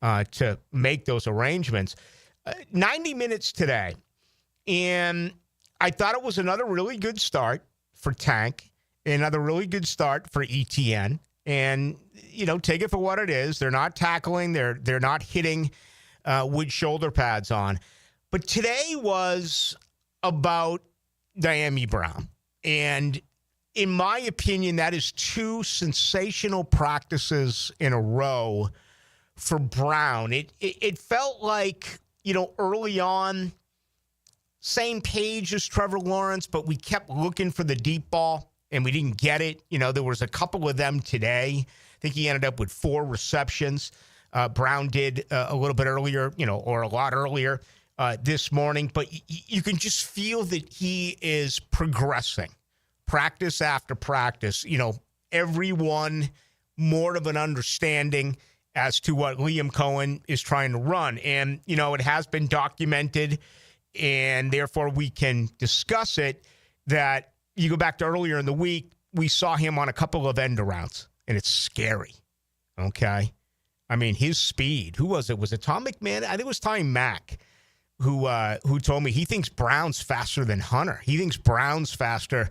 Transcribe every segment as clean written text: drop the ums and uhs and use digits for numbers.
to make those arrangements. 90 minutes today, and I thought it was another really good start for Tank, another really good start for ETN. And, take it for what it is. They're not tackling. They're not hitting with shoulder pads on. But today was about Dyami Brown. And in my opinion, that is two sensational practices in a row for Brown. It felt like, early on, same page as Trevor Lawrence, but we kept looking for the deep ball, and we didn't get it. There was a couple of them today. I think he ended up with 4 receptions. Brown did a little bit earlier, or a lot earlier this morning. But you can just feel that he is progressing, practice after practice. Everyone more of an understanding as to what Liam Cohen is trying to run. And, it has been documented, and therefore we can discuss it, that you go back to earlier in the week, we saw him on a couple of end arounds, and it's scary, okay? I mean, his speed. Who was it? Was it Tom McMahon? I think it was Tommy Mack who told me he thinks Brown's faster than Hunter. He thinks Brown's faster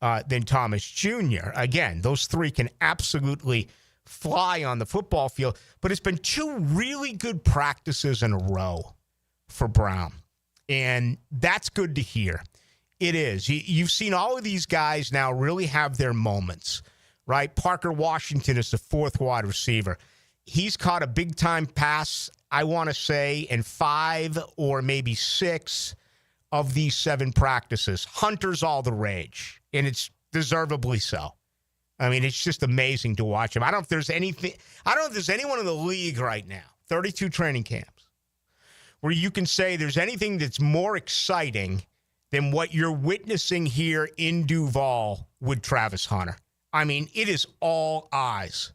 than Thomas Jr. Again, those three can absolutely fly on the football field, but it's been 2 really good practices in a row for Brown, and that's good to hear. It is. You've seen all of these guys now really have their moments, right? Parker Washington is the 4th wide receiver. He's caught a big-time pass, I want to say, in 5 or maybe 6 of these 7 practices. Hunter's all the rage, and it's deservedly so. I mean, it's just amazing to watch him. I don't know if there's anyone in the league right now, 32 training camps, where you can say there's anything that's more exciting than what you're witnessing here in Duval with Travis Hunter. I mean, it is all eyes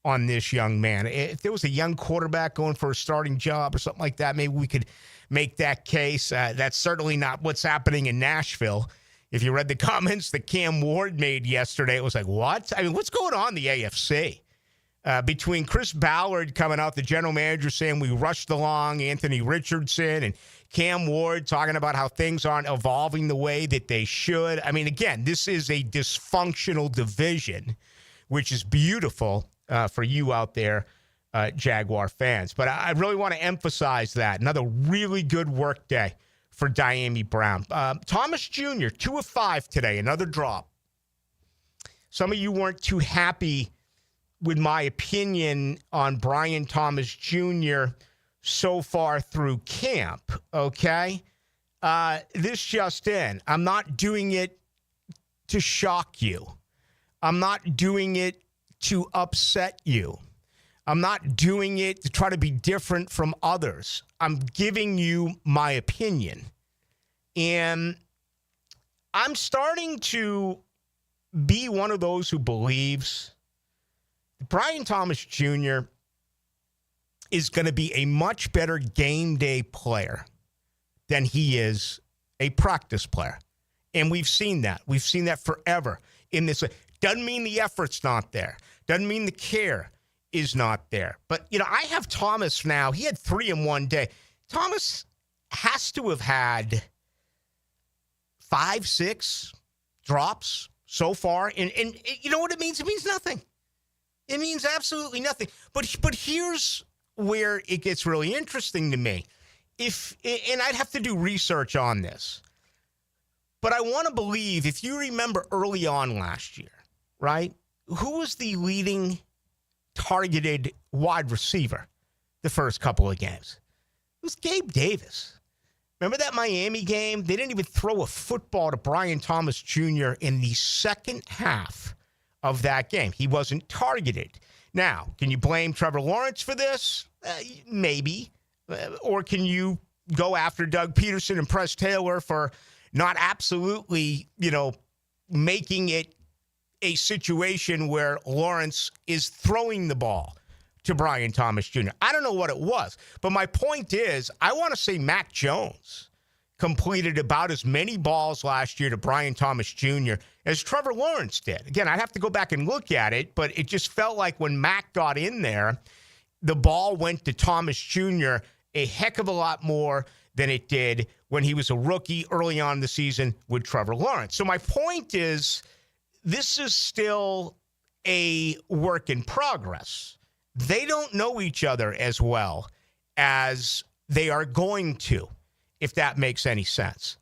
on this young man. If there was a young quarterback going for a starting job or something like that, maybe we could make that case. That's certainly not what's happening in Nashville. If you read the comments that Cam Ward made yesterday, it was like, what? I mean, what's going on in the AFC? Between Chris Ballard coming out, the general manager, saying we rushed along, Anthony Richardson, and Cam Ward talking about how things aren't evolving the way that they should. I mean, again, this is a dysfunctional division, which is beautiful for you out there, Jaguar fans. But I really want to emphasize that. Another really good work day for Dyami Brown. Thomas Jr., 2 of 5 today, another drop. Some of you weren't too happy with my opinion on Brian Thomas Jr. so far through camp, okay? This just in. I'm not doing it to shock you. I'm not doing it to upset you. I'm not doing it to try to be different from others. I'm giving you my opinion. And I'm starting to be one of those who believes Brian Thomas Jr. is going to be a much better game day player than he is a practice player. And we've seen that. We've seen that forever in this. Doesn't mean the effort's not there. Doesn't mean the care is not there. But, I have Thomas now. He had 3 in one day. Thomas has to have had 5, 6 drops so far. And you know what it means? It means nothing. It means absolutely nothing. But here's where it gets really interesting to me. And I'd have to do research on this. But I want to believe, if you remember early on last year, right? Who was the leading targeted wide receiver the first couple of games? It was Gabe Davis. Remember that Miami game? They didn't even throw a football to Brian Thomas Jr. in the second half of that game. He wasn't targeted. Now, can you blame Trevor Lawrence for this? Maybe. Or can you go after Doug Peterson and Press Taylor for not absolutely, making it a situation where Lawrence is throwing the ball to Brian Thomas Jr.? I don't know what it was. But my point is, I want to say Mac Jones completed about as many balls last year to Brian Thomas Jr. as Trevor Lawrence did. Again, I'd have to go back and look at it, but it just felt like when Mac got in there, the ball went to Thomas Jr. a heck of a lot more than it did when he was a rookie early on in the season with Trevor Lawrence. So my point is, this is still a work in progress. They don't know each other as well as they are going to, if that makes any sense.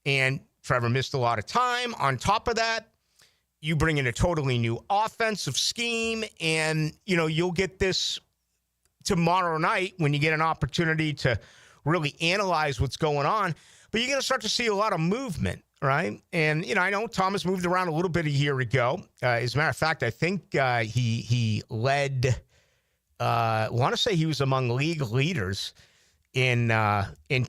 And Trevor missed a lot of time. On top of that, you bring in a totally new offensive scheme, and, you'll get this tomorrow night when you get an opportunity to really analyze what's going on. But you're going to start to see a lot of movement, right? And, I know Thomas moved around a little bit a year ago. As a matter of fact, I think he led, I want to say he was among league leaders in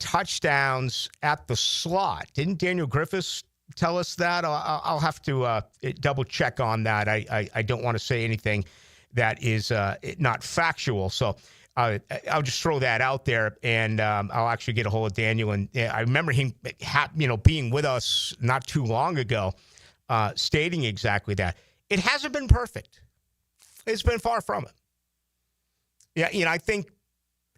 touchdowns at the slot. Didn't Daniel Griffiths tell us that? I'll have to double check on that. I don't want to say anything that is not factual. So I'll just throw that out there, and I'll actually get a hold of Daniel. And I remember him, being with us not too long ago, stating exactly that. It hasn't been perfect. It's been far from it. Yeah, I think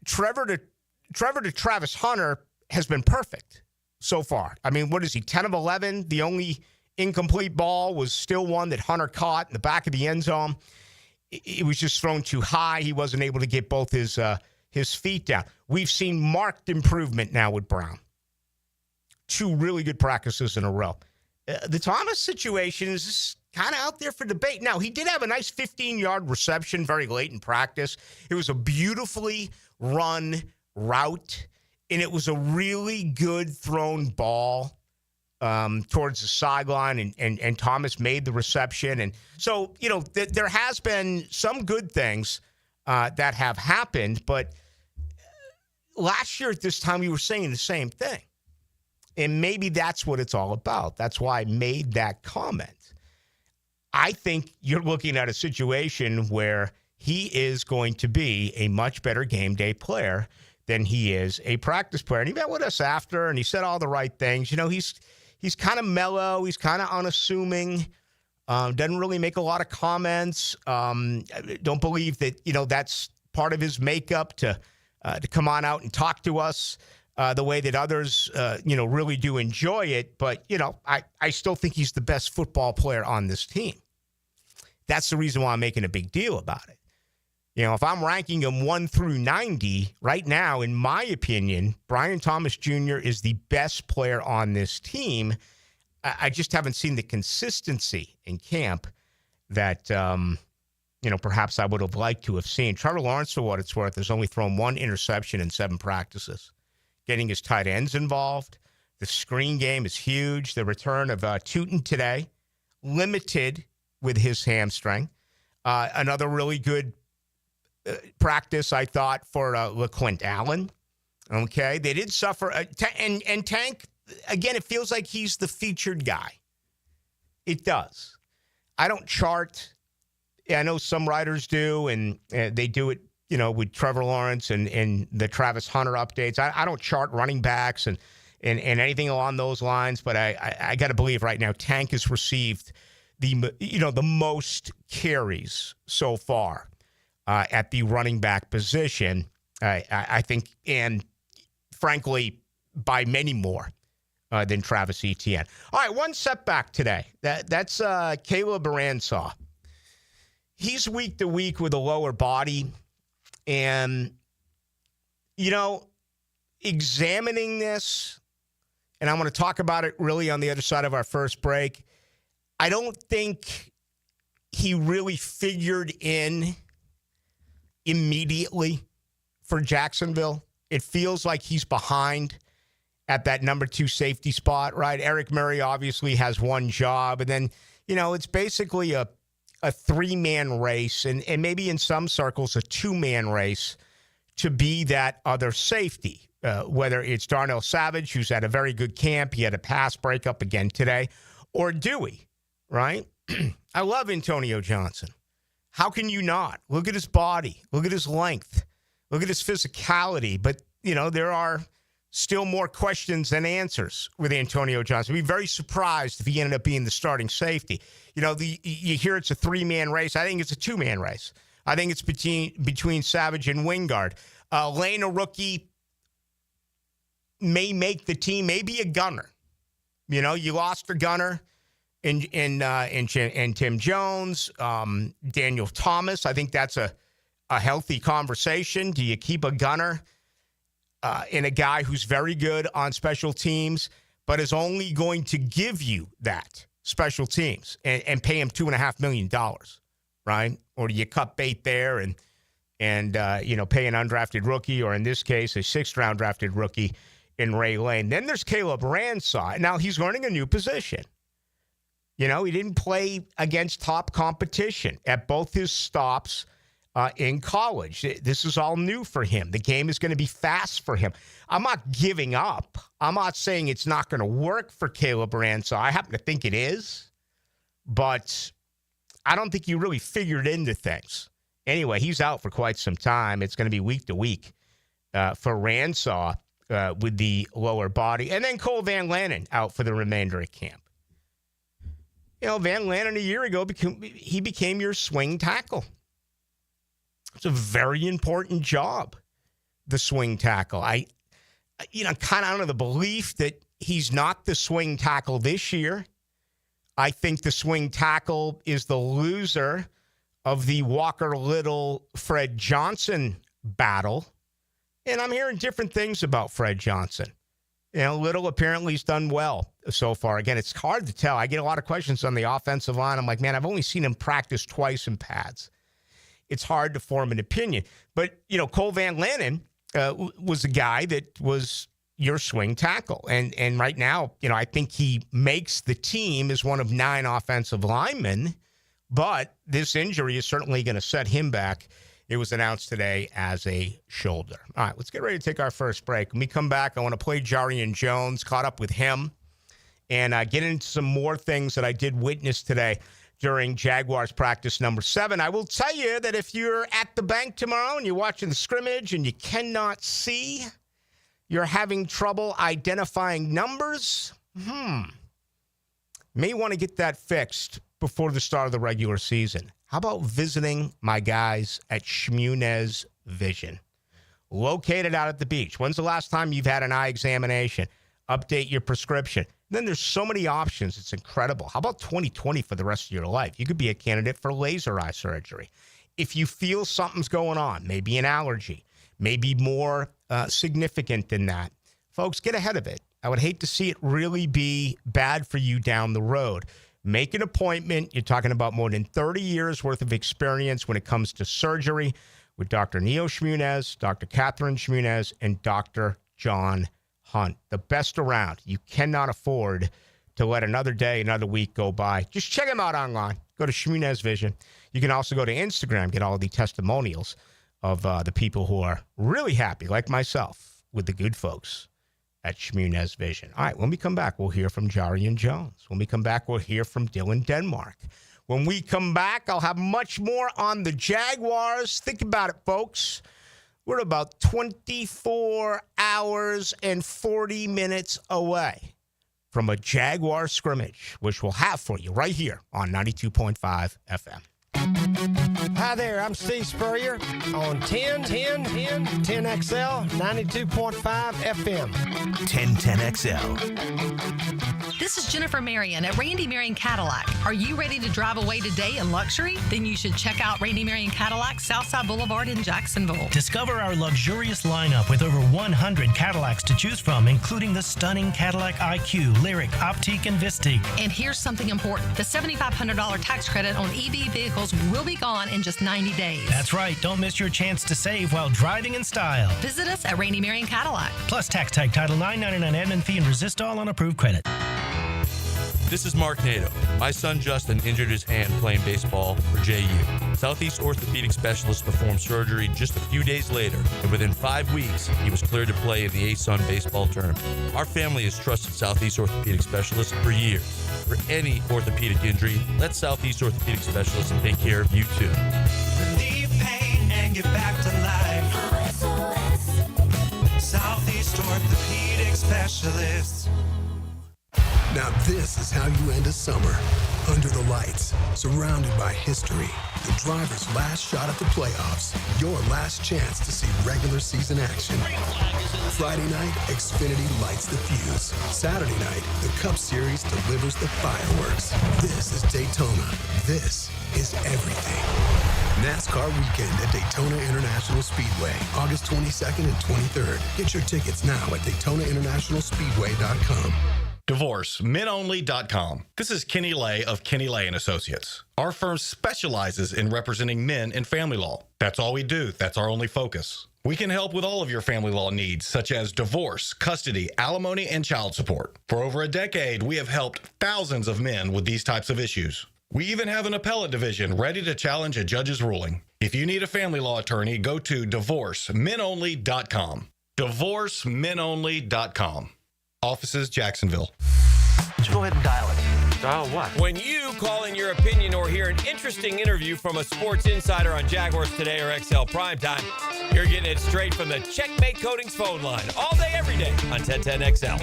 Trevor to Travis Hunter has been perfect so far. I mean, what is he, 10 of 11? The only incomplete ball was still one that Hunter caught in the back of the end zone. It was just thrown too high. He wasn't able to get both his feet down. We've seen marked improvement now with Brown. 2 really good practices in a row. The Thomas situation is kind of out there for debate. Now, he did have a nice 15-yard reception very late in practice. It was a beautifully run route, and it was a really good thrown ball towards the sideline, and Thomas made the reception. And so, there has been some good things that have happened, but last year at this time, we were saying the same thing. And maybe that's what it's all about. That's why I made that comment. I think you're looking at a situation where he is going to be a much better game day player than he is a practice player. And he met with us after, and he said all the right things. He's kind of mellow. He's kind of unassuming. Doesn't really make a lot of comments. Don't believe that, that's part of his makeup to come on out and talk to us the way that others, really do enjoy it. But, I still think he's the best football player on this team. That's the reason why I'm making a big deal about it. If I'm ranking him 1 through 90 right now, in my opinion, Brian Thomas Jr. is the best player on this team. I just haven't seen the consistency in camp that, perhaps I would have liked to have seen. Trevor Lawrence, for what it's worth, has only thrown 1 interception in 7 practices. Getting his tight ends involved. The screen game is huge. The return of Tootin today, limited with his hamstring. Another really good practice, I thought, for LaQuint Allen. Okay, they did suffer. And Tank, again, it feels like he's the featured guy. It does. I don't chart. I know some writers do, and they do it, with Trevor Lawrence and the Travis Hunter updates. I don't chart running backs and anything along those lines, but I got to believe right now Tank has received the most carries so far at the running back position, I think, and frankly, by many more than Travis Etienne. All right, one setback today. That's Caleb Baransaw. He's week to week with a lower body, and, examining this, and I'm going to talk about it really on the other side of our first break, I don't think he really figured in immediately for Jacksonville. It feels like he's behind at that number 2 safety spot, right? Eric Murray obviously has one job, and then, it's basically a 3-man race, and maybe in some circles a 2-man race to be that other safety, whether it's Darnell Savage, who's had a very good camp, he had a pass breakup again today, or Dewey, right? I love Antonio Johnson. How can you not? Look at his body. Look at his length. Look at his physicality. But, there are still more questions than answers with Antonio Johnson. I'd be very surprised if he ended up being the starting safety. You hear it's a 3-man race. I think it's a 2-man race. I think it's between Savage and Wingard. Lane, a rookie, may make the team, maybe a gunner. You know, you lost a gunner in Tim Jones, Daniel Thomas. I think that's a healthy conversation. Do you keep a gunner in a guy who's very good on special teams, but is only going to give you that special teams and pay him $2.5 million, right? Or do you cut bait there and pay an undrafted rookie, or in this case, a 6th-round drafted rookie in Ray Lane? Then there's Caleb Ransall. Now he's learning a new position. You know, he didn't play against top competition at both his stops in college. This is all new for him. The game is going to be fast for him. I'm not giving up. I'm not saying it's not going to work for Caleb Ransall. I happen to think it is, but I don't think he really figured into things. Anyway, he's out for quite some time. It's going to be week to week for Ransall with the lower body. And then Cole Van Lanen out for the remainder of camp. You know, Van Lanen a year ago, he became your swing tackle. It's a very important job, the swing tackle. Kind of under the belief that he's not the swing tackle this year. I think the swing tackle is the loser of the Walker Little-Fred Johnson battle. And I'm hearing different things about Fred Johnson. You know, Little apparently has done well so far. Again, it's hard to tell. I get a lot of questions on the offensive line. I'm like, man, I've only seen him practice twice in pads. It's hard to form an opinion. But, you know, Cole Van Lanen was a guy that was your swing tackle. And right now, you know, I think he makes the team as one of 9 offensive linemen. But this injury is certainly going to set him back. It was announced today as a shoulder. All right, let's get ready to take our first break. When we come back, I want to play Jarrian Jones, caught up with him, and get into some more things that I did witness today during Jaguars practice number 7. I will tell you that if you're at the bank tomorrow and you're watching the scrimmage and you cannot see, you're having trouble identifying numbers, may want to get that fixed before the start of the regular season. How about visiting my guys at Shmunez Vision? Located out at the beach. When's the last time you've had an eye examination? Update your prescription. Then there's so many options. It's incredible. How about 20/20 for the rest of your life? You could be a candidate for laser eye surgery. If you feel something's going on, maybe an allergy, maybe more significant than that, folks, get ahead of it. I would hate to see it really be bad for you down the road. Make an appointment. You're talking about more than 30 years worth of experience when it comes to surgery with Dr. Neo Shmunez, Dr. Catherine Shmunez, and Dr. John Hunt. The best around. You cannot afford to let another day, another week go by. Just check them out online. Go to Shmunez Vision. You can also go to Instagram, get all the testimonials of the people who are really happy, like myself, with the good folks at Shmunez Vision. All right, when we come back, we'll hear from Jarrian Jones. When we come back, we'll hear from Dylan Denmark. When we come back, I'll have much more on the Jaguars. Think about it, folks. We're about 24 hours and 40 minutes away from a Jaguar scrimmage, which we'll have for you right here on 92.5 FM. Hi there, I'm Steve Spurrier on 10XL 92.5 FM. 1010XL. This is Jennifer Marion at Randy Marion Cadillac. Are you ready to drive away today in luxury? Then you should check out Randy Marion Cadillac, Southside Boulevard in Jacksonville. Discover our luxurious lineup with over 100 Cadillacs to choose from, including the stunning Cadillac IQ, Lyric, Optique, and Vistique. And here's something important. The $7,500 tax credit on EV vehicles will be gone in just 90 days. That's right. Don't miss your chance to save while driving in style. Visit us at Randy Marion Cadillac. Plus tax tag Title $9.99 admin fee and resist all on approved credit. This is Mark Nato. My son Justin injured his hand playing baseball for JU. Southeast Orthopedic Specialist performed surgery just a few days later, and within 5 weeks, he was cleared to play in the ASUN baseball tournament. Our family has trusted Southeast Orthopedic Specialists for years. For any orthopedic injury, let Southeast Orthopedic Specialists take care of you too. Relieve pain and get back to life. Southeast Orthopedic Specialists. Now this is how you end a summer. Under the lights, surrounded by history, the driver's last shot at the playoffs. Your last chance to see regular season action. Friday night, Xfinity lights the fuse. Saturday night, the Cup Series delivers the fireworks. This is Daytona. This is everything. NASCAR weekend at Daytona International Speedway, August 22nd and 23rd. Get your tickets now at DaytonaInternationalSpeedway.com. DivorceMenOnly.com. This is Kenny Lay of Kenny Lay & Associates. Our firm specializes in representing men in family law. That's all we do. That's our only focus. We can help with all of your family law needs, such as divorce, custody, alimony, and child support. For over a decade, we have helped thousands of men with these types of issues. We even have an appellate division ready to challenge a judge's ruling. If you need a family law attorney, go to DivorceMenOnly.com. DivorceMenOnly.com. Offices, Jacksonville. Go ahead and dial it. Dial what? When you call in your opinion or hear an interesting interview from a sports insider on Jaguars Today or XL Primetime, you're getting it straight from the Checkmate Coatings phone line all day, every day on 1010XL.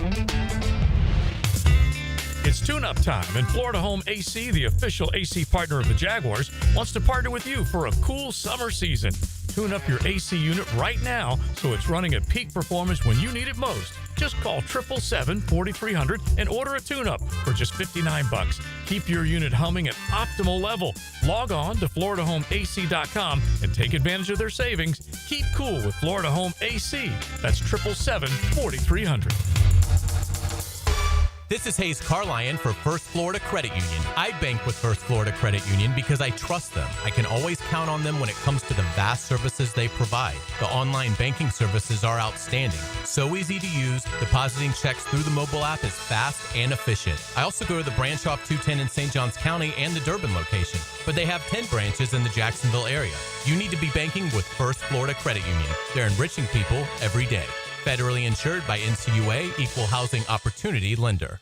It's tune-up time, and Florida Home AC, the official AC partner of the Jaguars, wants to partner with you for a cool summer season. Tune up your AC unit right now so it's running at peak performance when you need it most. Just call 777-4300 and order a tune-up for just $59. Keep your unit humming at optimal level. Log on to FloridaHomeAC.com and take advantage of their savings. Keep cool with Florida Home AC. That's 777-4300. This is Hayes Carlion for First Florida Credit Union. I bank with First Florida Credit Union because I trust them. I can always count on them when it comes to the vast services they provide. The online banking services are outstanding. So easy to use. Depositing checks through the mobile app is fast and efficient. I also go to the branch off 210 in St. Johns County and the Durbin location, but they have 10 branches in the Jacksonville area. You need to be banking with First Florida Credit Union. They're enriching people every day. Federally insured by NCUA, Equal Housing Opportunity Lender.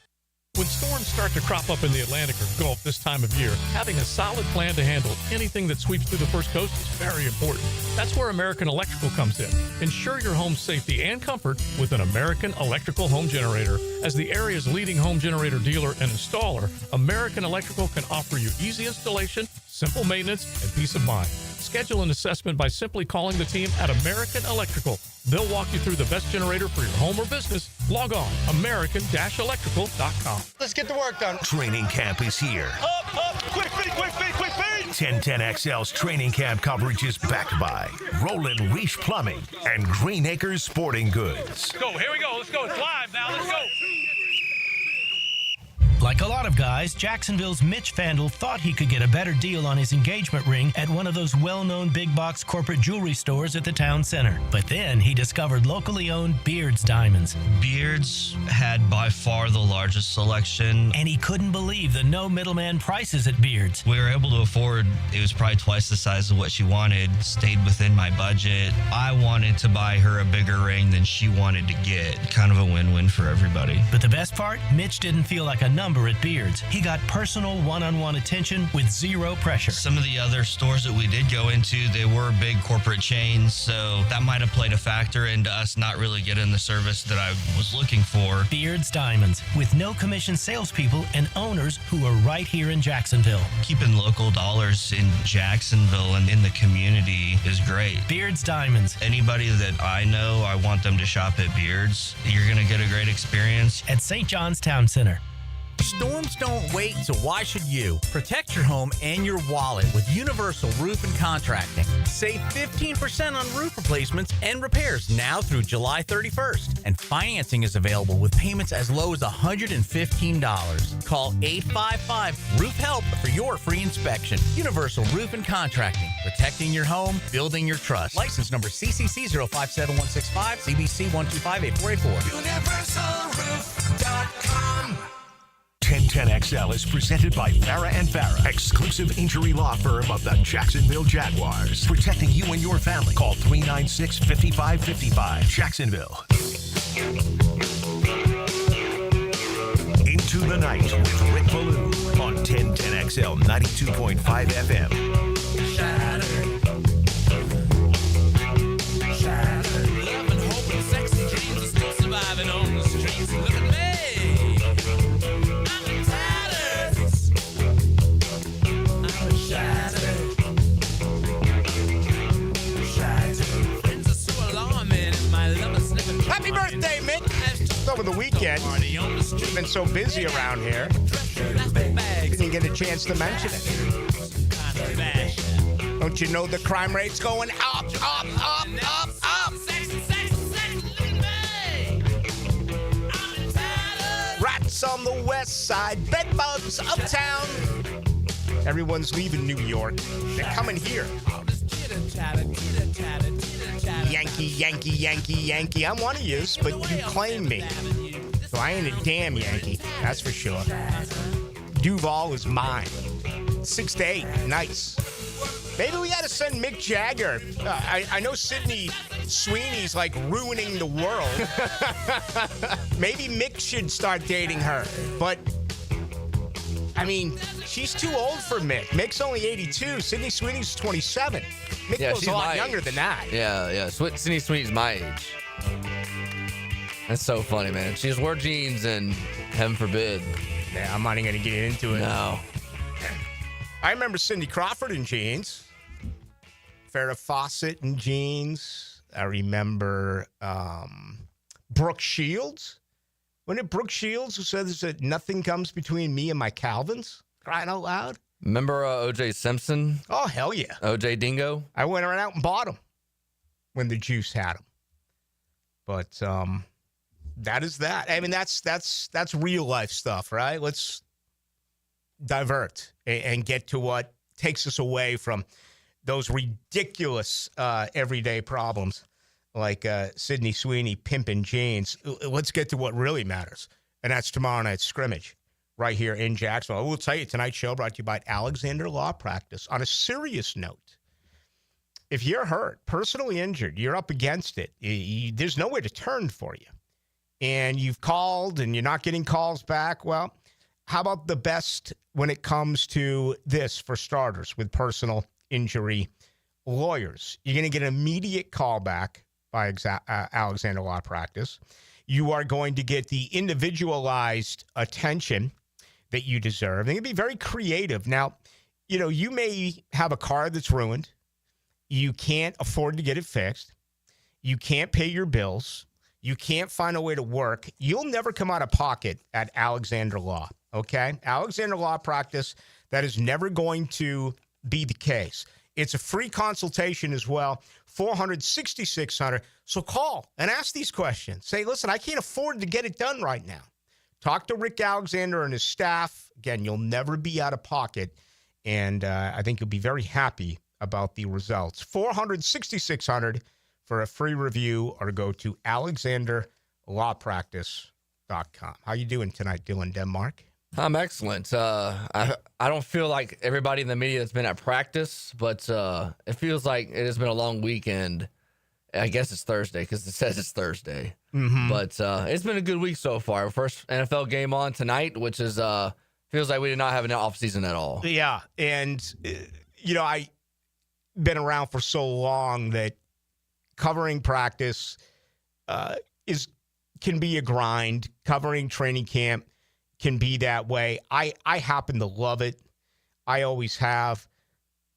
When storms start to crop up in the Atlantic or Gulf this time of year, having a solid plan to handle anything that sweeps through the First Coast is very important. That's where American Electrical comes in. Ensure your home's safety and comfort with an American Electrical home generator. As the area's leading home generator dealer and installer, American Electrical can offer you easy installation, simple maintenance, and peace of mind. Schedule an assessment by simply calling the team at American Electrical. They'll walk you through the best generator for your home or business. Log on, american-electrical.com. Let's get the work done. Training camp is here. Up, quick feet. 1010XL's training camp coverage is backed by Roland Reach Plumbing and Green Acres Sporting Goods. Go, here we go. Let's go. It's live now. Let's go. Like a lot of guys, Jacksonville's Mitch Vandal thought he could get a better deal on his engagement ring at one of those well-known big-box corporate jewelry stores at the town center. But then he discovered locally owned Beard's Diamonds. Beard's had by far the largest selection. And he couldn't believe the no middleman prices at Beard's. We were able to afford, it was probably twice the size of what she wanted, stayed within my budget. I wanted to buy her a bigger ring than she wanted to get. Kind of a win-win for everybody. But the best part, Mitch didn't feel like a number at Beard's. He got personal one-on-one attention with zero pressure. Some of the other stores that we did go into, they were big corporate chains, so that might have played a factor into us not really getting the service that I was looking for. Beard's Diamonds, with no commission salespeople and owners who are right here in Jacksonville. Keeping local dollars in Jacksonville and in the community is great. Beard's Diamonds. Anybody that I know, I want them to shop at Beard's. You're going to get a great experience. At St. John's Town Center. Storms don't wait, so why should you? Protect your home and your wallet with Universal Roof and Contracting. Save 15% on roof replacements and repairs now through July 31st. And financing is available with payments as low as $115. Call 855-ROOF-HELP for your free inspection. Universal Roof and Contracting. Protecting your home, building your trust. License number CCC 057165, CBC 1258484. UniversalRoof.com. 1010XL is presented by Farah & Farah, exclusive injury law firm of the Jacksonville Jaguars. Protecting you and your family. Call 396-5555. Jacksonville. Into the Night with Rick Ballou on 1010XL 92.5 FM. Shattered. Love and hope and sex and dreams are still surviving on the streets. Look at me. Happy birthday, Mick. It's over the weekend. I've been so busy around here. Didn't get a chance to mention it. Don't you know the crime rate's going up, up, up, up, up? Rats on the west side, bedbugs uptown. Everyone's leaving New York. They're coming here. Yankee, Yankee, Yankee, Yankee. I'm one of yous, but you claim me. So I ain't a damn Yankee. That's for sure. Duval is mine. 6 to 8. Nice. Maybe we got to send Mick Jagger. I know Sydney Sweeney's like ruining the world. Maybe Mick should start dating her. But, I mean, she's too old for Mick. Mick's only 82. Sydney Sweeney's 27. Mick was a lot younger than that. Yeah. Sydney Sweeney's my age. That's so funny, man. She just wore jeans and heaven forbid. Yeah, I'm not even going to get into it. No. I remember Cindy Crawford in jeans. Farrah Fawcett in jeans. I remember Brooke Shields. Wasn't it Brooke Shields who says that nothing comes between me and my Calvins? Crying out loud. Remember O.J. Simpson? Oh, hell yeah. O.J. Dingo? I went right out and bought him when the juice had him. But that is that. I mean, that's real life stuff, right? Let's divert and get to what takes us away from those ridiculous everyday problems like Sydney Sweeney pimping jeans. Let's get to what really matters, and that's tomorrow night's scrimmage right here in Jacksonville. I will tell you, tonight's show brought to you by Alexander Law Practice. On a serious note, if you're hurt, personally injured, you're up against it, there's nowhere to turn for you, and you've called and you're not getting calls back, well, how about the best when it comes to this for starters with personal injury lawyers? You're going to get an immediate call back by Alexander Law Practice. You are going to get the individualized attention that you deserve. They're going to be very creative. Now, you know, you may have a car that's ruined. You can't afford to get it fixed. You can't pay your bills. You can't find a way to work. You'll never come out of pocket at Alexander Law. Okay? Alexander Law Practice, that is never going to be the case. It's a free consultation as well, 400-6600. So call and ask these questions. Say, listen, I can't afford to get it done right now. Talk to Rick Alexander and his staff. Again, you'll never be out of pocket, and I think you'll be very happy about the results. 400-6600 for a free review, or go to alexanderlawpractice.com. How you doing tonight, Dylan Denmark? I'm excellent. I don't feel like everybody in the media that's been at practice, but it feels like it has been a long weekend. I guess it's Thursday because it says it's Thursday. Mm-hmm. But it's been a good week so far. First NFL game on tonight, which is feels like we did not have an off season at all. Yeah, and you know, I've been around for so long that covering practice can be a grind. Covering training camp can be that way. I happen to love it. I always have.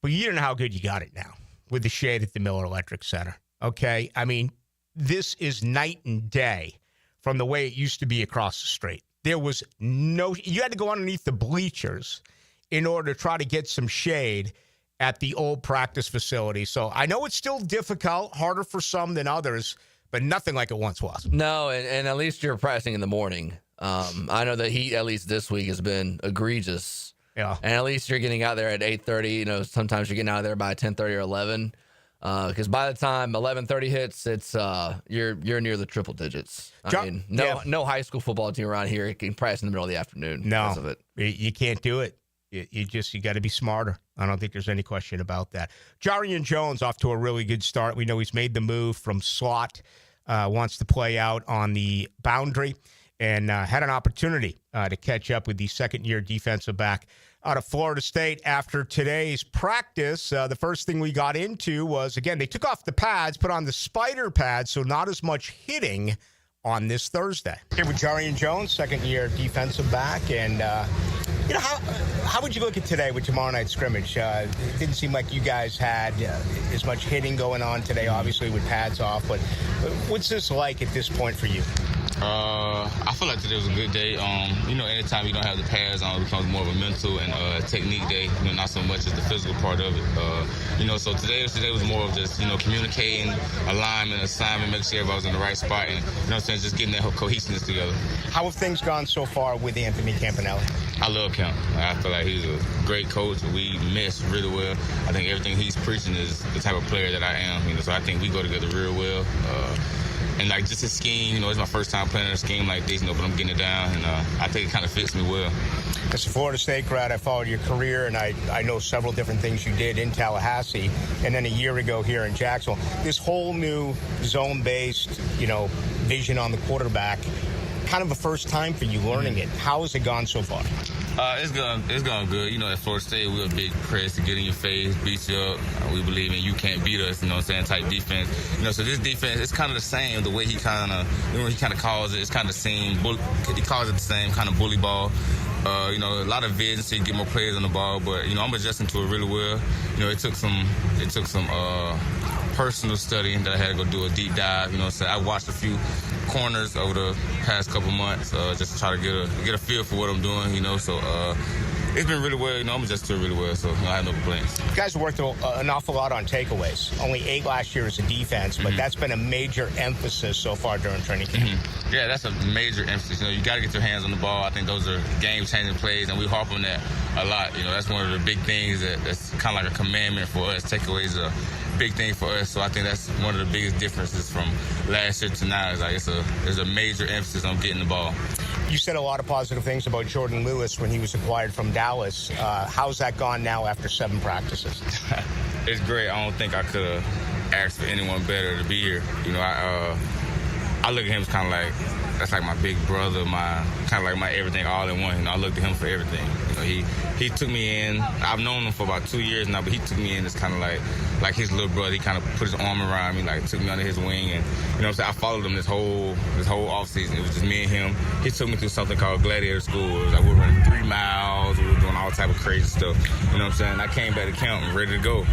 But you don't know how good you got it now with the shade at the Miller Electric Center. Okay? I mean, this is night and day from the way it used to be across the street. There was no, you had to go underneath the bleachers in order to try to get some shade at the old practice facility. So I know it's still difficult, harder for some than others, but nothing like it once was. No, and at least you're practicing in the morning. I know the heat, at least this week, has been egregious. Yeah. And at least you're getting out there at 8:30. You know, sometimes you're getting out of there by 10:30 or 11. Because by the time 11:30 hits, it's you're near the triple digits. I mean, no high school football team around here can practice in the middle of the afternoon. No, because of it. You can't do it. You got to be smarter. I don't think there's any question about that. Jarrian Jones off to a really good start. We know he's made the move from slot, wants to play out on the boundary, and had an opportunity to catch up with the second-year defensive back out of Florida State after today's practice. The first thing we got into was, again, they took off the pads, put on the spider pads, so not as much hitting on this Thursday. Here with Jarrian Jones, second-year defensive back, and How would you look at today with tomorrow night's scrimmage? It didn't seem like you guys had as much hitting going on today, obviously with pads off. But what's this like at this point for you? I feel like today was a good day. Anytime you don't have the pads on, it becomes more of a mental and technique day. Not so much as the physical part of it. So today was more of just communicating, alignment, assignment, making sure everybody was in the right spot, and just getting that cohesiveness together. How have things gone so far with Anthony Campanelli? I love Camp. I feel like he's a great coach. We mesh really well. I think everything he's preaching is the type of player that I am. So I think we go together real well. And just his scheme, it's my first time playing in a scheme like this, but I'm getting it down, and I think it kind of fits me well. As a Florida State grad, I followed your career, and I know several different things you did in Tallahassee, and then a year ago here in Jacksonville. This whole new zone-based, vision on the quarterback, kind of a first time for you learning it. How has it gone so far? It's going good. At Florida State, we're a big press to get in your face, beat you up. We believe in you can't beat us, type defense. So this defense, it's kind of the same. The way he kind of calls it, it's kind of the same. He calls it the same kind of bully ball. A lot of vision so you get more players on the ball, but I'm adjusting to it really well. It took some personal studying that I had to go do a deep dive. So I watched a few corners over the past couple months just to try to get a feel for what I'm doing. So it's been really well. I'm adjusting to it really well, so I have no complaints. You guys worked an awful lot on takeaways. Only 8 last year as a defense, but that's been a major emphasis so far during training camp. Yeah, that's a major emphasis. You got to get your hands on the ball. I think those are game-changing plays, and we harp on that a lot. That's one of the big things that's kind of like a commandment for us. Takeaways are a big thing for us, so I think that's one of the biggest differences from last year to now. There's a major emphasis on getting the ball. You said a lot of positive things about Jordan Lewis when he was acquired from Dallas. How's that gone now after 7 practices? It's great. I don't think I could have asked for anyone better to be here. I look at him as kind of like, that's like my big brother, my everything all in one. I looked at him for everything. He took me in. I've known him for about 2 years now, but he took me in as kind of like his little brother. He kind of put his arm around me, took me under his wing, and I followed him this whole off season. It was just me and him. He took me through something called Gladiator School. It was like we were running 3 miles. We were doing all type of crazy stuff. I came back to camp and ready to go.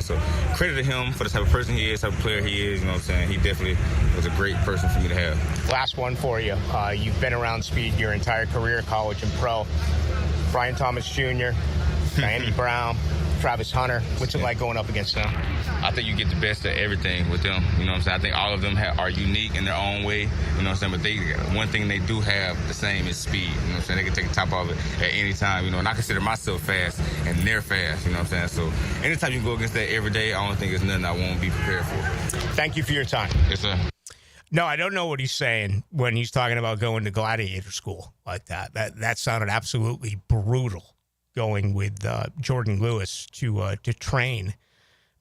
So credit to him for the type of person he is, type of player he is. He definitely was a great person for me to have. Last one for you. You've been around speed your entire career, college and pro. Brian Thomas Jr., Andy Brown, Travis Hunter. What's it like going up against them? I think you get the best of everything with them. I think all of them are unique in their own way. But one thing they do have the same is speed. They can take the top off it at any time. And I consider myself fast, and they're fast. So anytime you go against that every day, I don't think it's nothing I won't be prepared for. Thank you for your time. Yes, sir. No, I don't know what he's saying when he's talking about going to gladiator school like that. That sounded absolutely brutal, going with Jordan Lewis to train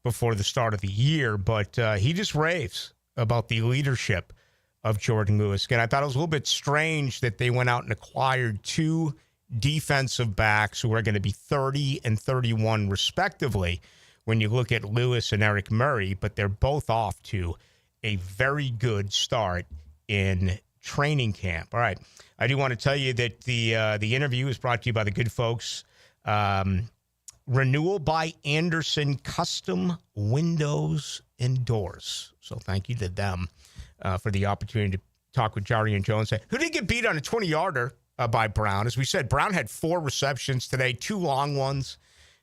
before the start of the year. But he just raves about the leadership of Jordan Lewis. Again, I thought it was a little bit strange that they went out and acquired 2 defensive backs who are going to be 30 and 31 respectively when you look at Lewis and Eric Murray, but they're both off to a very good start in training camp. All right. I do want to tell you that the interview is brought to you by the good folks. Renewal by Anderson Custom Windows and Doors. So thank you to them for the opportunity to talk with Jarrian Jones, who did get beat on a 20-yarder by Brown. As we said, Brown had 4 receptions today, 2 long ones,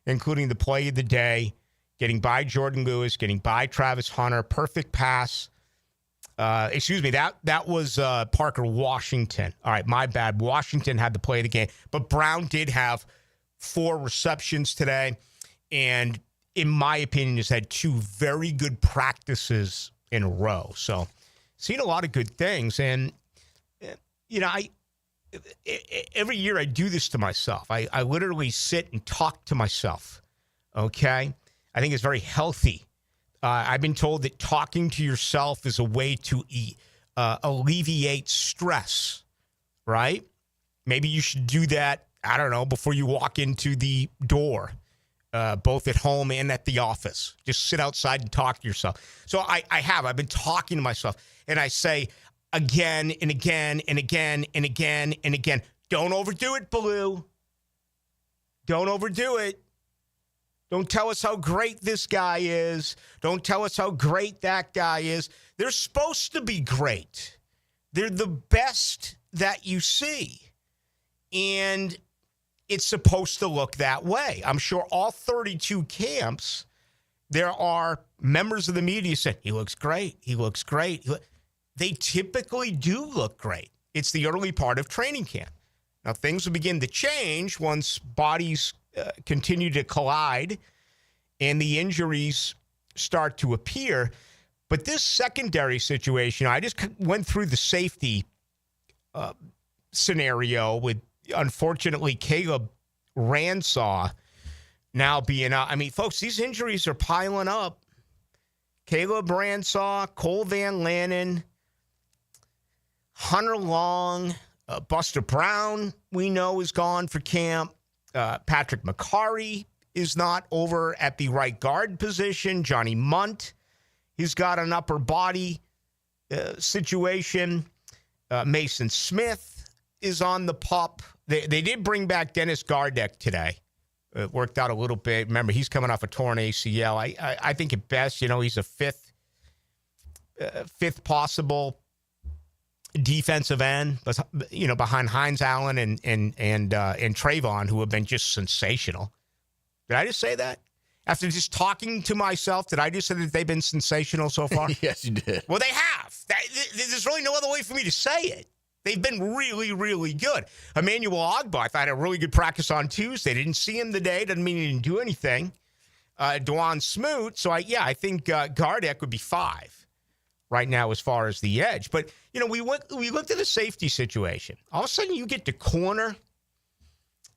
including the play of the day. Getting by Jordan Lewis, getting by Travis Hunter, perfect pass. That was Parker Washington. All right, my bad. Washington had the play of the game, but Brown did have 4 receptions today, and in my opinion, has had 2 very good practices in a row. So, seen a lot of good things, and every year I do this to myself. I literally sit and talk to myself. Okay. I think it's very healthy. I've been told that talking to yourself is a way to alleviate stress, right? Maybe you should do that, I don't know, before you walk into the door, both at home and at the office. Just sit outside and talk to yourself. So I've been talking to myself, and I say again and again and again and again and again, don't overdo it, Ballou. Don't overdo it. Don't tell us how great this guy is. Don't tell us how great that guy is. They're supposed to be great. They're the best that you see. And it's supposed to look that way. I'm sure all 32 camps, there are members of the media saying, he looks great. He looks great. They typically do look great. It's the early part of training camp. Now, things will begin to change once bodies continue to collide and the injuries start to appear. But this secondary situation, I just went through the safety scenario with, unfortunately, Caleb Ransaw now being out. I mean, folks, these injuries are piling up. Caleb Ransaw, Cole Van Lannon, Hunter Long, Buster Brown, we know, is gone for camp. Patrick McCarry is not over at the right guard position. Johnny Munt, he's got an upper body situation. Mason Smith is on the pup. They did bring back Dennis Gardeck today. It worked out a little bit. Remember, he's coming off a torn ACL. I think at best, he's a fifth possible defensive end, but behind Hines Allen and Trayvon, who have been just sensational. Did I just say that? After just talking to myself, did I just say that they've been sensational so far? Yes, you did. Well, they have. There's really no other way for me to say it. They've been really, really good. Emmanuel Ogba, I thought, had a really good practice on Tuesday. Didn't see him today. Doesn't mean he didn't do anything. Dwan Smoot. So, I think Gardeck would be 5 right now as far as the edge. But, we looked at the safety situation. All of a sudden, you get to corner.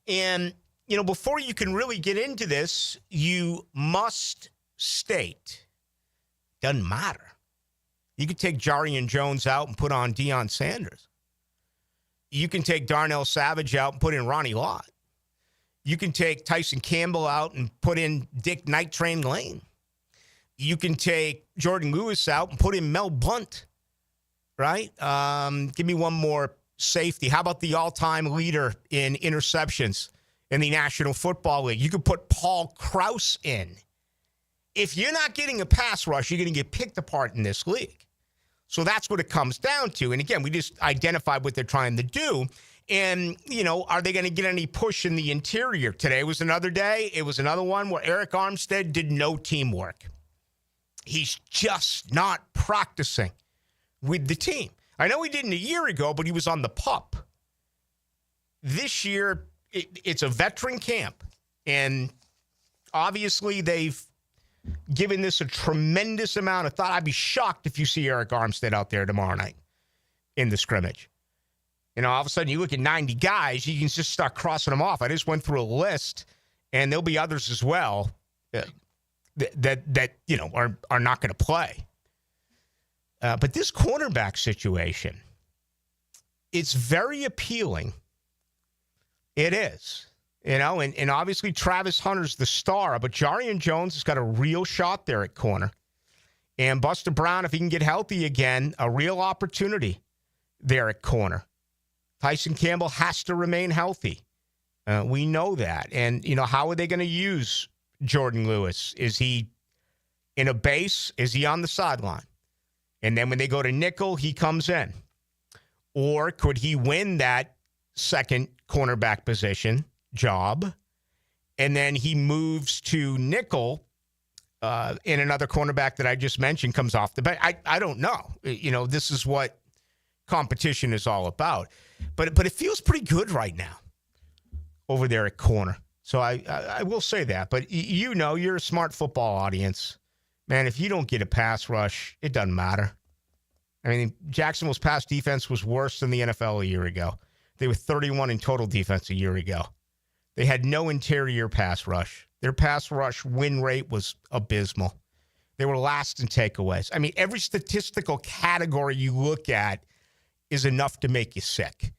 And, before you can really get into this, you must state, doesn't matter. You could take Jarrian Jones out and put on Deion Sanders. You can take Darnell Savage out and put in Ronnie Lott. You can take Tyson Campbell out and put in Dick Night Train Lane. You can take Jordan Lewis out and put in Mel Blount, right? Give me one more safety. How about the all-time leader in interceptions in the National Football League? You could put Paul Krause in. If you're not getting a pass rush, you're going to get picked apart in this league. So that's what it comes down to. And again, we just identified what they're trying to do. And, are they going to get any push in the interior? Today was another day. It was another one where Eric Armstead did no teamwork. He's just not practicing with the team. I know he didn't a year ago, but he was on the pup. This year, it's a veteran camp. And obviously, they've given this a tremendous amount of thought. I'd be shocked if you see Eric Armstead out there tomorrow night in the scrimmage. All of a sudden, you look at 90 guys, you can just start crossing them off. I just went through a list, and there'll be others as well that are not going to play. But this cornerback situation, it's very appealing. It is. And obviously Travis Hunter's the star, but Jarrian Jones has got a real shot there at corner. And Buster Brown, if he can get healthy again, a real opportunity there at corner. Tyson Campbell has to remain healthy. We know that. And, how are they going to use Jordan Lewis? Is he in a base? Is he on the sideline? And then when they go to nickel, he comes in. Or could he win that second cornerback position job, and then he moves to nickel, and another cornerback that I just mentioned comes off the bench? I don't know. This is what competition is all about. But it feels pretty good right now over there at corner. So I will say that. But you're a smart football audience. Man, if you don't get a pass rush, it doesn't matter. I mean, Jacksonville's pass defense was worse than the NFL a year ago. They were 31 in total defense a year ago. They had no interior pass rush. Their pass rush win rate was abysmal. They were last in takeaways. I mean, every statistical category you look at is enough to make you sick.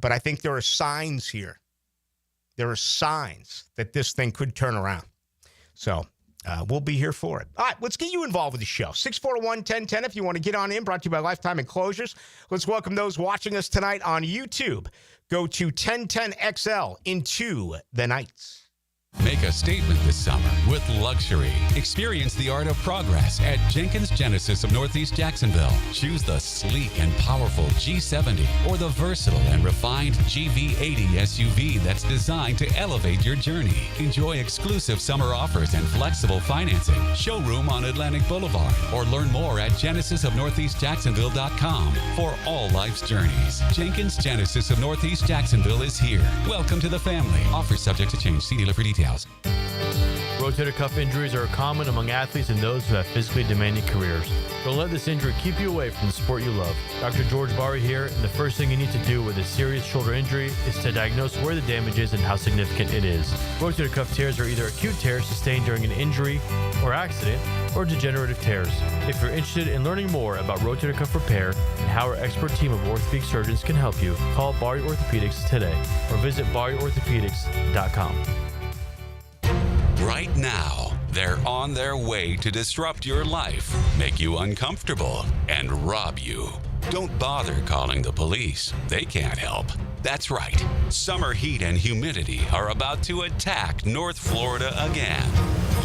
But I think there are signs here. There are signs that this thing could turn around. So we'll be here for it. All right, let's get you involved with the show. 641-1010 if you want to get on in, brought to you by Lifetime Enclosures. Let's welcome those watching us tonight on YouTube. Go to 1010XL into the nights. Make a statement this summer with luxury. Experience the art of progress at Jenkins Genesis of Northeast Jacksonville. Choose the sleek and powerful G70 or the versatile and refined GV80 SUV that's designed to elevate your journey. Enjoy exclusive summer offers and flexible financing. Showroom on Atlantic Boulevard or learn more at genesisofnortheastjacksonville.com for all life's journeys. Jenkins Genesis of Northeast Jacksonville is here. Welcome to the family. Offers subject to change. See dealer for details. Rotator cuff injuries are common among athletes and those who have physically demanding careers. Don't let this injury keep you away from the sport you love. Dr. George Barry here, and the first thing you need to do with a serious shoulder injury is to diagnose where the damage is and how significant it is. Rotator cuff tears are either acute tears sustained during an injury or accident, or degenerative tears. If you're interested in learning more about rotator cuff repair and how our expert team of orthopedic surgeons can help you, call Barry Orthopedics today or visit barryorthopedics.com. Right now, they're on their way to disrupt your life, make you uncomfortable, and rob you. Don't bother calling the police. They can't help. That's right. Summer heat and humidity are about to attack North Florida again.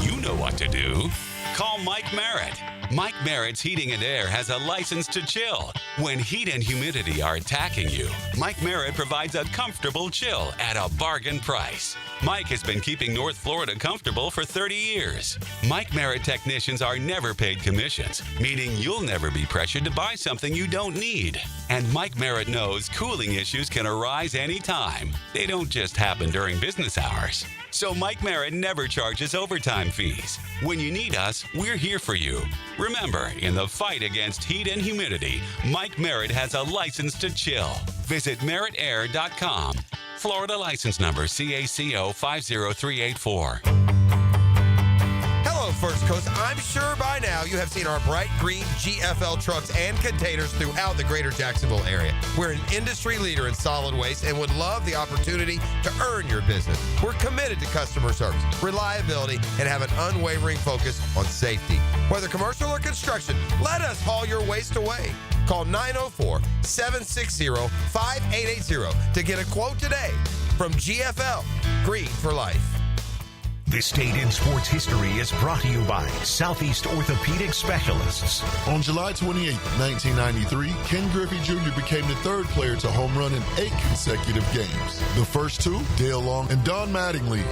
You know what to do. Call Mike Merritt. Mike Merritt's Heating and Air has a license to chill. When heat and humidity are attacking you, Mike Merritt provides a comfortable chill at a bargain price. Mike has been keeping North Florida comfortable for 30 years. Mike Merritt technicians are never paid commissions, meaning you'll never be pressured to buy something you don't need. And Mike Merritt knows cooling issues can arise anytime. They don't just happen during business hours. So Mike Merritt never charges overtime fees. When you need us, we're here for you. Remember, in the fight against heat and humidity, Mike Merritt has a license to chill. Visit merrittair.com. Florida license number CACO 50384. Hello, First Coast. I'm sure by now you have seen our bright green GFL trucks and containers throughout the greater Jacksonville area. We're an industry leader in solid waste and would love the opportunity to earn your business. We're committed to customer service, reliability, and have an unwavering focus on safety. Whether commercial or construction, let us haul your waste away. Call 904-760-5880 to get a quote today from GFL, Green for Life. This Date in Sports History is brought to you by Southeast Orthopedic Specialists. On July 28, 1993, Ken Griffey Jr. became the third player to home run in 8 consecutive games. The first two, Dale Long and Don Mattingly.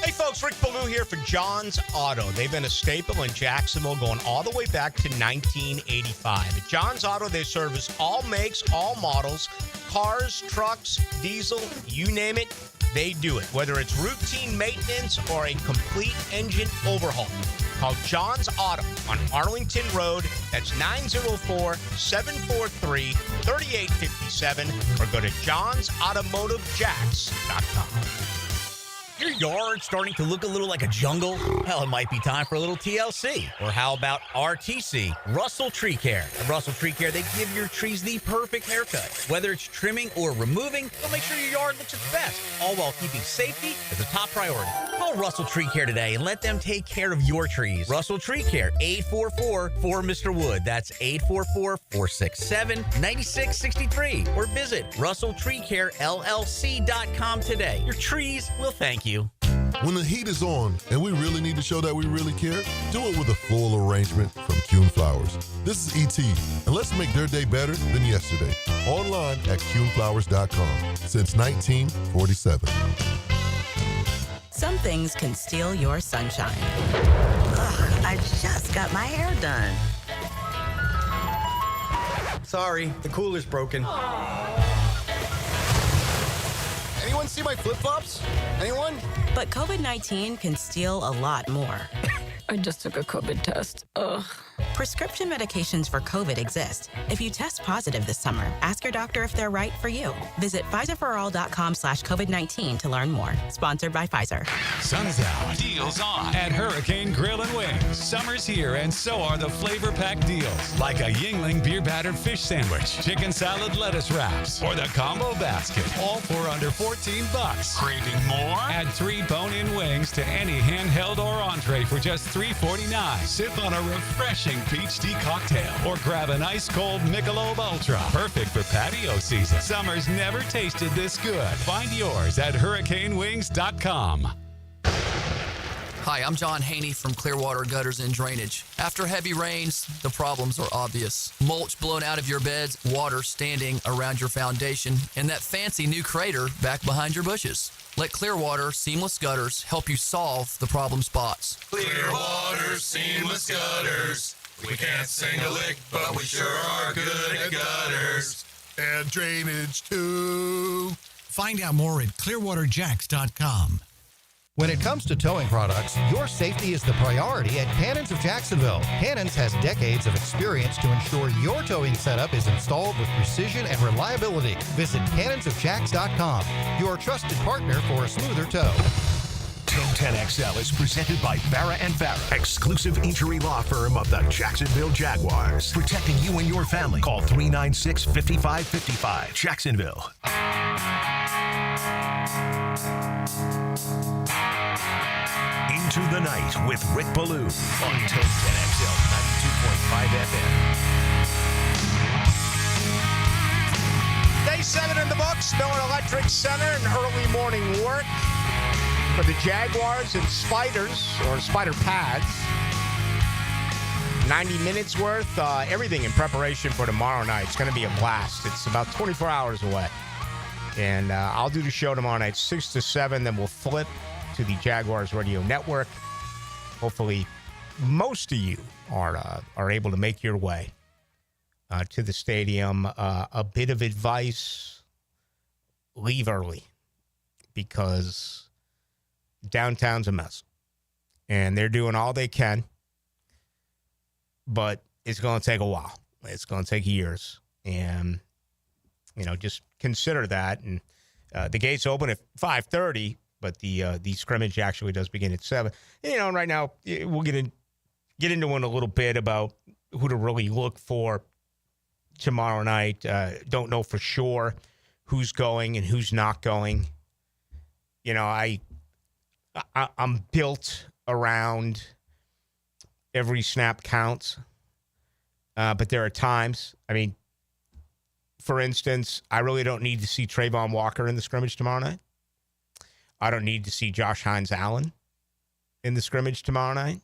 Hey folks, Rick Ballou here for John's Auto. They've been a staple in Jacksonville going all the way back to 1985. At John's Auto, they service all makes, all models, cars, trucks, diesel, you name it. They do it, whether it's routine maintenance or a complete engine overhaul. Call John's Auto on Arlington Road. That's 904-743-3857 or go to johnsautomotivejacks.com. Your yard starting to look a little like a jungle? Well, it might be time for a little TLC. Or how about RTC, Russell Tree Care? At Russell Tree Care, they give your trees the perfect haircut. Whether it's trimming or removing, they'll make sure your yard looks its best, all while keeping safety as a top priority. Call Russell Tree Care today and let them take care of your trees. Russell Tree Care, 844-4Mr. Wood. That's 844-467-9663. Or visit RussellTreeCareLLC.com today. Your trees will thank you. When the heat is on and we really need to show that we really care, do it with a full arrangement from Kuhn Flowers. This is E.T., and let's make their day better than yesterday. Online at KuhnFlowers.com since 1947. Some things can steal your sunshine. Ugh, I just got my hair done. Sorry, the cooler's broken. Anyone see my flip-flops? Anyone? But COVID-19 can steal a lot more. I just took a COVID test. Ugh. Prescription medications for COVID exist. If you test positive this summer, ask your doctor if they're right for you. Visit PfizerForAll.com/COVID-19 to learn more. Sponsored by Pfizer. Sun's out. Deals on at Hurricane Grill and Wings. Summer's here, and so are the flavor-packed deals, like a Yingling beer-battered fish sandwich, chicken salad lettuce wraps, or the combo basket, all for under $14. Craving more? Add 3 bone-in wings to any handheld or entree for just $3.49. Sip on a refreshing peach tea cocktail, or grab an ice-cold Michelob Ultra. Perfect for patio season. Summer's never tasted this good. Find yours at hurricanewings.com. Hi, I'm John Haney from Clearwater Gutters and Drainage. After heavy rains, the problems are obvious. Mulch blown out of your beds, water standing around your foundation, and that fancy new crater back behind your bushes. Let Clearwater Seamless Gutters help you solve the problem spots. Clearwater Seamless Gutters. We can't sing a lick, but we sure are good at gutters. And drainage, too. Find out more at clearwaterjacks.com. When it comes to towing products, your safety is the priority at Cannons of Jacksonville. Cannons has decades of experience to ensure your towing setup is installed with precision and reliability. Visit cannonsofjacks.com, your trusted partner for a smoother tow. 1010XL is presented by Farah & Farah, exclusive injury law firm of the Jacksonville Jaguars. Protecting you and your family. Call 396-5555. Jacksonville. Into the Night with Rick Ballou on 1010XL 92.5 FM. Day 7 in the books. Miller Electric Center and early morning work for the Jaguars and Spiders, or Spider Pads. 90 minutes worth, everything in preparation for tomorrow night. It's going to be a blast. It's about 24 hours away. And I'll do the show tomorrow night, 6 to 7. Then we'll flip to the Jaguars Radio Network. Hopefully, most of you are able to make your way to the stadium. A bit of advice, leave early, because downtown's a mess. And they're doing all they can, but it's going to take a while. It's going to take years. And, just consider that. And the gates open at 5:30, but the scrimmage actually does begin at 7. And right now, we'll get into it a little bit about who to really look for tomorrow night. Don't know for sure who's going and who's not going. I'm built around every snap counts, but there are times, for instance, I really don't need to see Trayvon Walker in the scrimmage tomorrow night. I don't need to see Josh Hines-Allen in the scrimmage tomorrow night.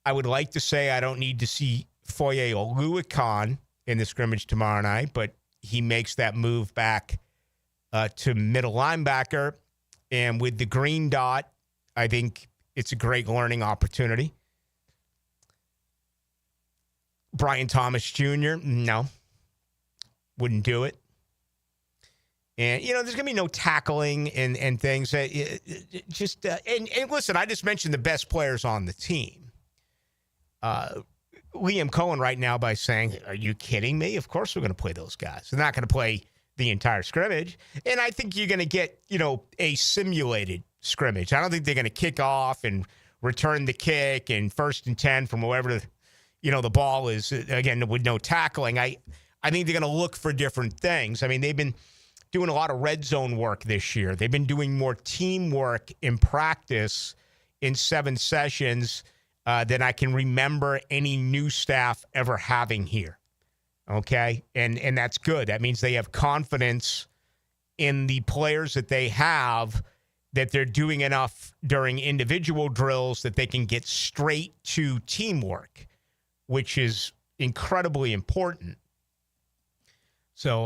I would like to say I don't need to see Foye Oluokun in the scrimmage tomorrow night, but he makes that move back to middle linebacker. And with the green dot, I think it's a great learning opportunity. Brian Thomas Jr., no. Wouldn't do it. And, there's going to be no tackling and things. And listen, I just mentioned the best players on the team. Liam Cohen right now by saying, are you kidding me? Of course we're going to play those guys. They're not going to play the entire scrimmage. And I think you're going to get, a simulated scrimmage. I don't think they're going to kick off and return the kick and 1st and 10 from wherever, the ball is, again, with no tackling. I think they're going to look for different things. They've been doing a lot of red zone work this year. They've been doing more teamwork in practice in 7 sessions than I can remember any new staff ever having here. Okay? And that's good. That means they have confidence in the players that they have, that they're doing enough during individual drills that they can get straight to teamwork, which is incredibly important. So,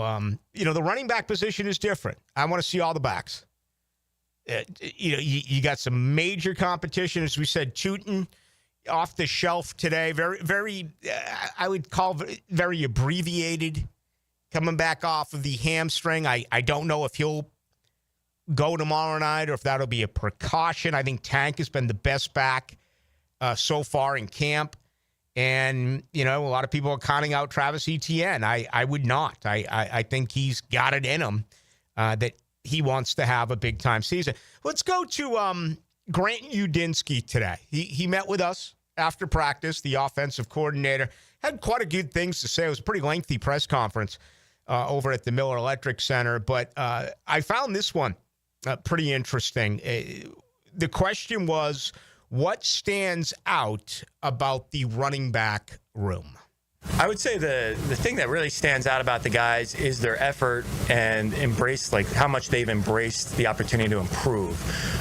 the running back position is different. I want to see all the backs. You got some major competition. As we said, Tootin off the shelf today. Very, very, I would call very abbreviated, coming back off of the hamstring. I don't know if he'll go tomorrow night or if that'll be a precaution. I think Tank has been the best back so far in camp. And, a lot of people are counting out Travis Etienne. I would not. I think he's got it in him that he wants to have a big-time season. Let's go to Grant Udinski today. He met with us after practice, the offensive coordinator. Had quite a good things to say. It was a pretty lengthy press conference over at the Miller Electric Center. But I found this one pretty interesting. The question was, what stands out about the running back room? I would say the thing that really stands out about the guys is their effort and embrace, like how much they've embraced the opportunity to improve.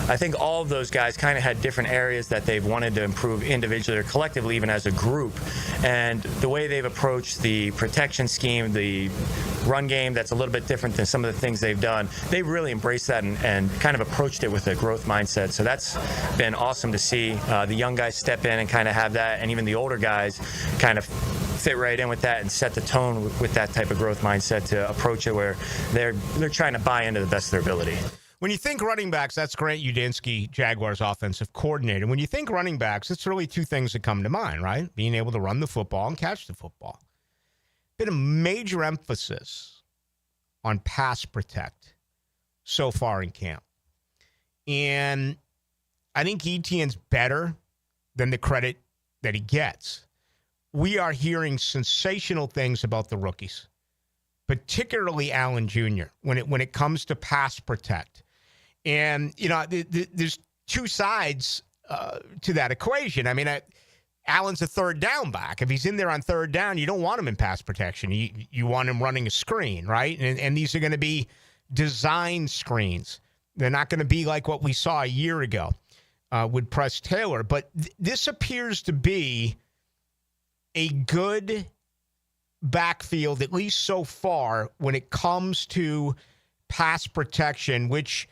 I think all of those guys kind of had different areas that they've wanted to improve individually or collectively, even as a group. And the way they've approached the protection scheme, the run game, that's a little bit different than some of the things they've done. They've really embraced that and kind of approached it with a growth mindset. So that's been awesome to see the young guys step in and kind of have that, and even the older guys kind of fit right in with that and set the tone with that type of growth mindset to approach it where they're trying to buy into the best of their ability. When you think running backs, that's Grant Udinski, Jaguars offensive coordinator. When you think running backs, it's really two things that come to mind, right? Being able to run the football and catch the football. Been a major emphasis on pass protect so far in camp. And I think Etienne's better than the credit that he gets. We are hearing sensational things about the rookies, particularly Allen Jr., when it comes to pass protect. And, there's two sides to that equation. I mean, Allen's a third down back. If he's in there on third down, you don't want him in pass protection. You want him running a screen, right? And these are going to be design screens. They're not going to be like what we saw a year ago with Press Taylor. But this appears to be a good backfield, at least so far, when it comes to pass protection, which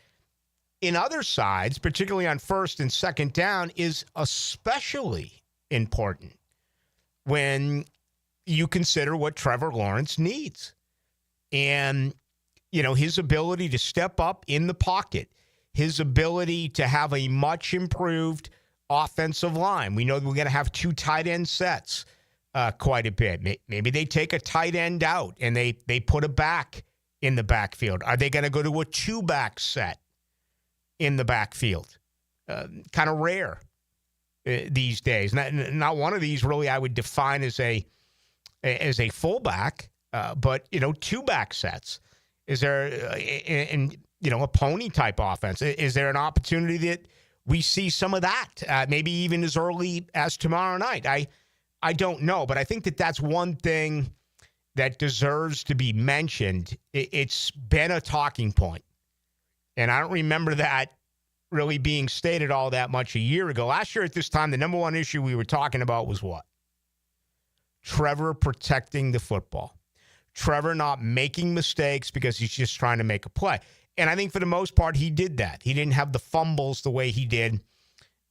in other sides, particularly on first and second down, is especially important when you consider what Trevor Lawrence needs. And, his ability to step up in the pocket, his ability to have a much improved offensive line. We know we're going to have two tight end sets. Quite a bit. Maybe they take a tight end out and they put a back in the backfield. Are they going to go to a two-back set in the backfield? Kind of rare these days. Not one of these really I would define as a fullback, but two-back sets. Is there a pony-type offense? Is there an opportunity that we see some of that? Maybe even as early as tomorrow night. I don't know, but I think that's one thing that deserves to be mentioned. It's been a talking point, and I don't remember that really being stated all that much a year ago. Last year at this time, the number one issue we were talking about was what? Trevor protecting the football. Trevor not making mistakes because he's just trying to make a play. And I think for the most part, he did that. He didn't have the fumbles the way he did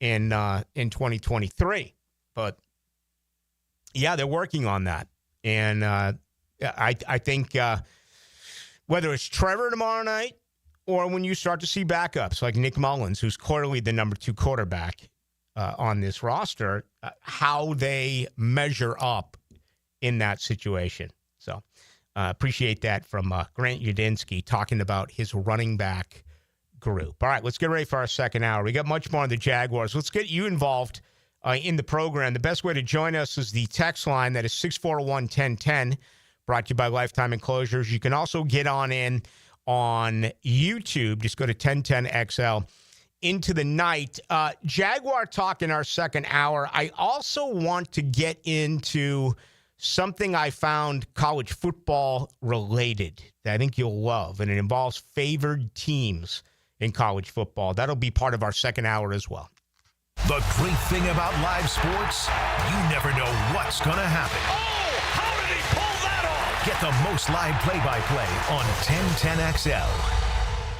in 2023. But yeah, they're working on that. And I think whether it's Trevor tomorrow night or when you start to see backups like Nick Mullins, who's clearly the number 2 quarterback on this roster, how they measure up in that situation. So appreciate that from Grant Udinski talking about his running back group. All right, let's get ready for our second hour. We got much more on the Jaguars. Let's get you involved in the program. The best way to join us is the text line. That is 641-1010, brought to you by Lifetime Enclosures. You can also get on in on YouTube. Just go to 1010XL. Into the night. Jaguar talk in our second hour. I also want to get into something I found college football related that I think you'll love, and it involves favored teams in college football. That'll be part of our second hour as well. The great thing about live sports, you never know what's going to happen. Oh, how did he pull that off? Get the most live play-by-play on 1010XL.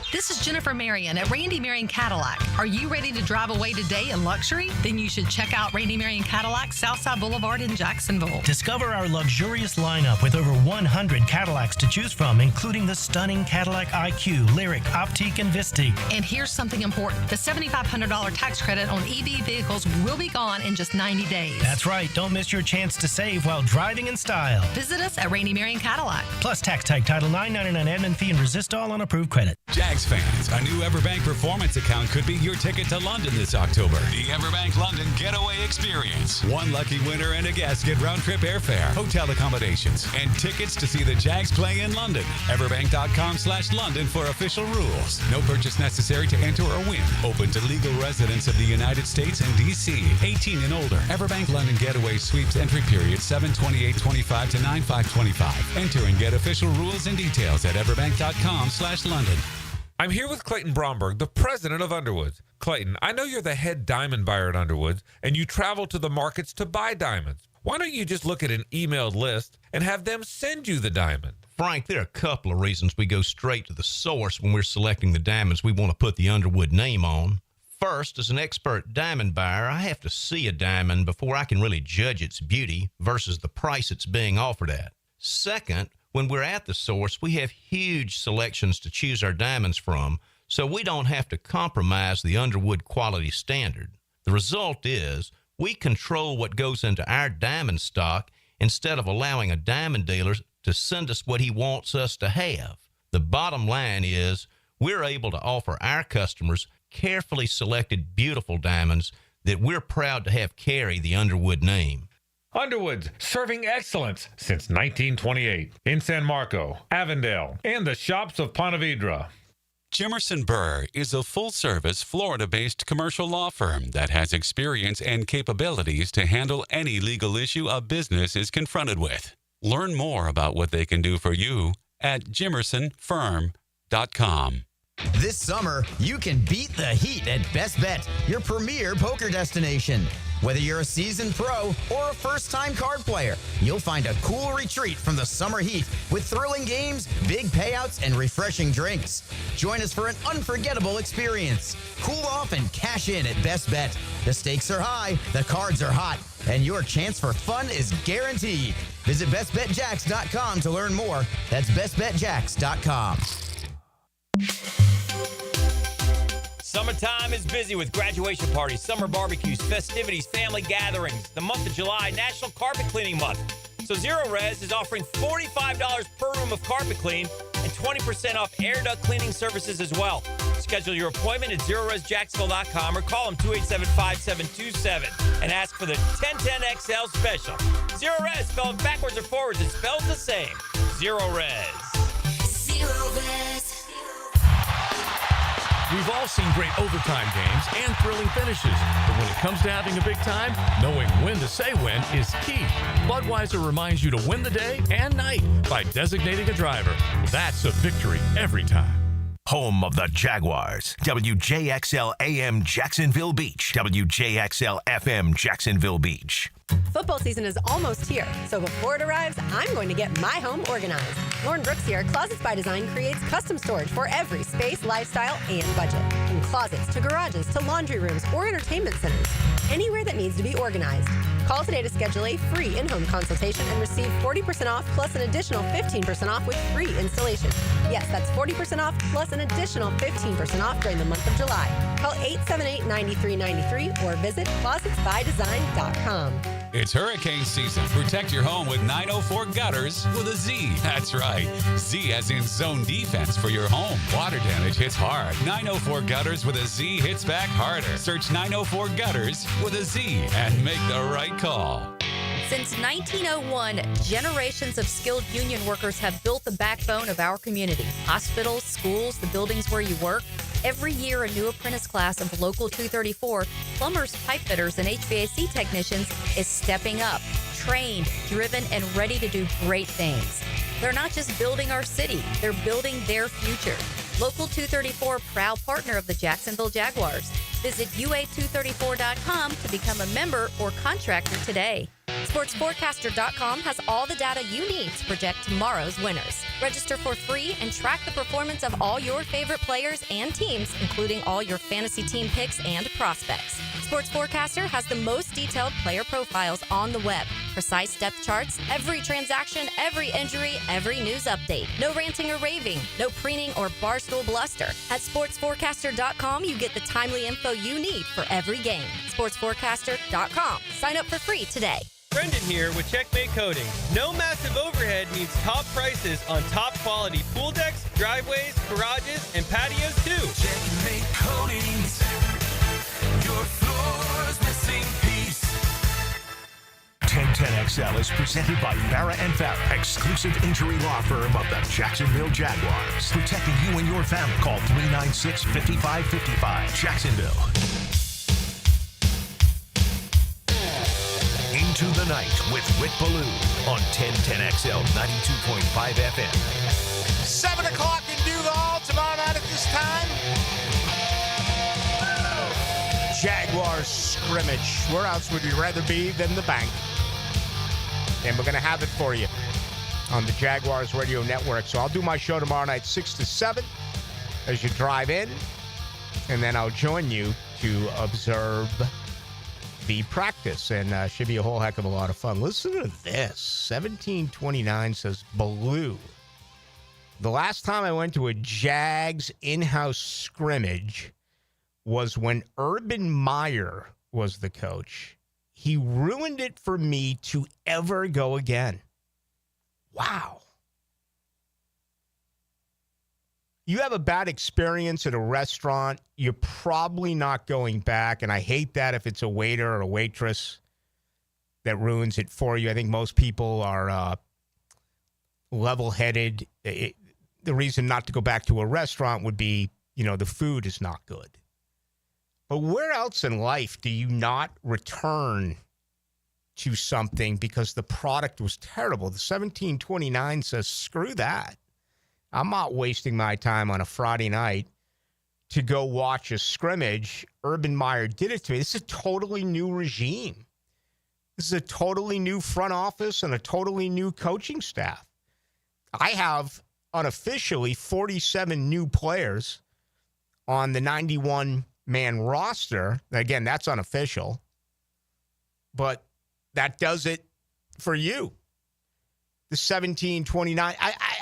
This is Jennifer Marion at Randy Marion Cadillac. Are you ready to drive away today in luxury? Then you should check out Randy Marion Cadillac, Southside Boulevard in Jacksonville. Discover our luxurious lineup with over 100 Cadillacs to choose from, including the stunning Cadillac IQ, Lyric, Optique, and Visti. And here's something important. The $7,500 tax credit on EV vehicles will be gone in just 90 days. That's right. Don't miss your chance to save while driving in style. Visit us at Randy Marion Cadillac. Plus tax tag Title 999 admin fee and resist all on approved credit. Jags fans, a new Everbank Performance account could be your ticket to London this October. The Everbank London Getaway Experience. One lucky winner and a guest get round-trip airfare, hotel accommodations, and tickets to see the Jags play in London. Everbank.com/London for official rules. No purchase necessary to enter or win. Open to legal residents of the United States and D.C. 18 and older. Everbank London Getaway sweeps entry period 7/28/25 to 9/5/25. Enter and get official rules and details at everbank.com/London. I'm here with Clayton Bromberg, the president of Underwoods. Clayton, I know you're the head diamond buyer at Underwoods, and you travel to the markets to buy diamonds. Why don't you just look at an emailed list and have them send you the diamond? Frank, there are a couple of reasons we go straight to the source when we're selecting the diamonds we want to put the Underwood name on. First, as an expert diamond buyer, I have to see a diamond before I can really judge its beauty versus the price it's being offered at. Second, when we're at the source, we have huge selections to choose our diamonds from, so we don't have to compromise the Underwood quality standard. The result is we control what goes into our diamond stock instead of allowing a diamond dealer to send us what he wants us to have. The bottom line is we're able to offer our customers carefully selected, beautiful diamonds that we're proud to have carry the Underwood name. Underwoods, serving excellence since 1928 in San Marco, Avondale, and the shops of Ponte Vedra. Jimerson Burr is a full-service, Florida-based commercial law firm that has experience and capabilities to handle any legal issue a business is confronted with. Learn more about what they can do for you at jimersonfirm.com. This summer, you can beat the heat at Best Bet, your premier poker destination. Whether you're a seasoned pro or a first-time card player, you'll find a cool retreat from the summer heat with thrilling games, big payouts, and refreshing drinks. Join us for an unforgettable experience. Cool off and cash in at Best Bet. The stakes are high, the cards are hot, and your chance for fun is guaranteed. Visit bestbetjacks.com to learn more. That's bestbetjacks.com. Summertime is busy with graduation parties, summer barbecues, festivities, family gatherings. The month of July, National Carpet Cleaning Month. So Zero Res is offering $45 per room of carpet clean and 20% off air duct cleaning services as well. Schedule your appointment at ZeroResJacksonville.com or call them 287-5727 and ask for the 1010XL special. Zero Res, spelled backwards or forwards, it spells the same. Zero Res. Zero Res. We've all seen great overtime games and thrilling finishes, but when it comes to having a big time, knowing when to say when is key. Budweiser reminds you to win the day and night by designating a driver. That's a victory every time. Home of the Jaguars. WJXL AM Jacksonville Beach. WJXL FM Jacksonville Beach. Football season is almost here, so before it arrives, I'm going to get my home organized. Lauren Brooks here at Closets by Design creates custom storage for every space, lifestyle, and budget. From closets to garages to laundry rooms or entertainment centers, anywhere that needs to be organized. Call today to schedule a free in-home consultation and receive 40% off plus an additional 15% off with free installation. Yes, that's 40% off plus an additional 15% off during the month of July. Call 878-9393 or visit closetsbydesign.com. It's hurricane season. Protect your home with 904 Gutters with a Z. That's right. Z as in zone defense for your home. Water damage hits hard. 904 Gutters with a Z hits back harder. Search 904 Gutters with a Z and make the right call. Since 1901, generations of skilled union workers have built the backbone of our community. Hospitals, schools, the buildings where you work. Every year, a new apprentice class of Local 234, plumbers, pipe fitters, and HVAC technicians is stepping up, trained, driven, and ready to do great things. They're not just building our city, they're building their future. Local 234, proud partner of the Jacksonville Jaguars. Visit UA234.com to become a member or contractor today. SportsForecaster.com has all the data you need to project tomorrow's winners. Register for free and track the performance of all your favorite players and teams, including all your fantasy team picks and prospects. Sports Forecaster has the most detailed player profiles on the web, precise depth charts, every transaction, every injury, every news update. No ranting or raving, no preening or barstool bluster. At SportsForecaster.com, you get the timely info you need for every game. SportsForecaster.com. Sign up for free today. Brendan here with Checkmate Coating. No massive overhead means top prices on top quality pool decks, driveways, garages, and patios too. Checkmate Coatings, your floor's missing piece. 1010XL is presented by Farah and Farah, exclusive injury law firm of the Jacksonville Jaguars. Protecting you and your family. Call 396-5555. Jacksonville. Into the Night with Rick Ballou on 1010XL 92.5 FM. 7 o'clock in Duval tomorrow night at this time. Jaguars scrimmage. Where else would you rather be than the bank? And we're going to have it for you on the Jaguars Radio Network. So I'll do my show tomorrow night, 6 to 7, as you drive in. And then I'll join you to observe the practice. And should be a whole heck of a lot of fun. Listen to this. 1729 says Ballou. The last time I went to a Jags in-house scrimmage was when Urban Meyer was the coach. He ruined it for me to ever go again. Wow. You have a bad experience at a restaurant, you're probably not going back, and I hate that if it's a waiter or a waitress that ruins it for you. I think most people are level-headed. The reason not to go back to a restaurant would be, the food is not good. But where else in life do you not return to something because the product was terrible? The 1729 says, screw that. I'm not wasting my time on a Friday night to go watch a scrimmage. Urban Meyer did it to me. This is a totally new regime. This is a totally new front office and a totally new coaching staff. I have unofficially 47 new players on the 91-man roster. Again, that's unofficial. But that does it for you. The 1729.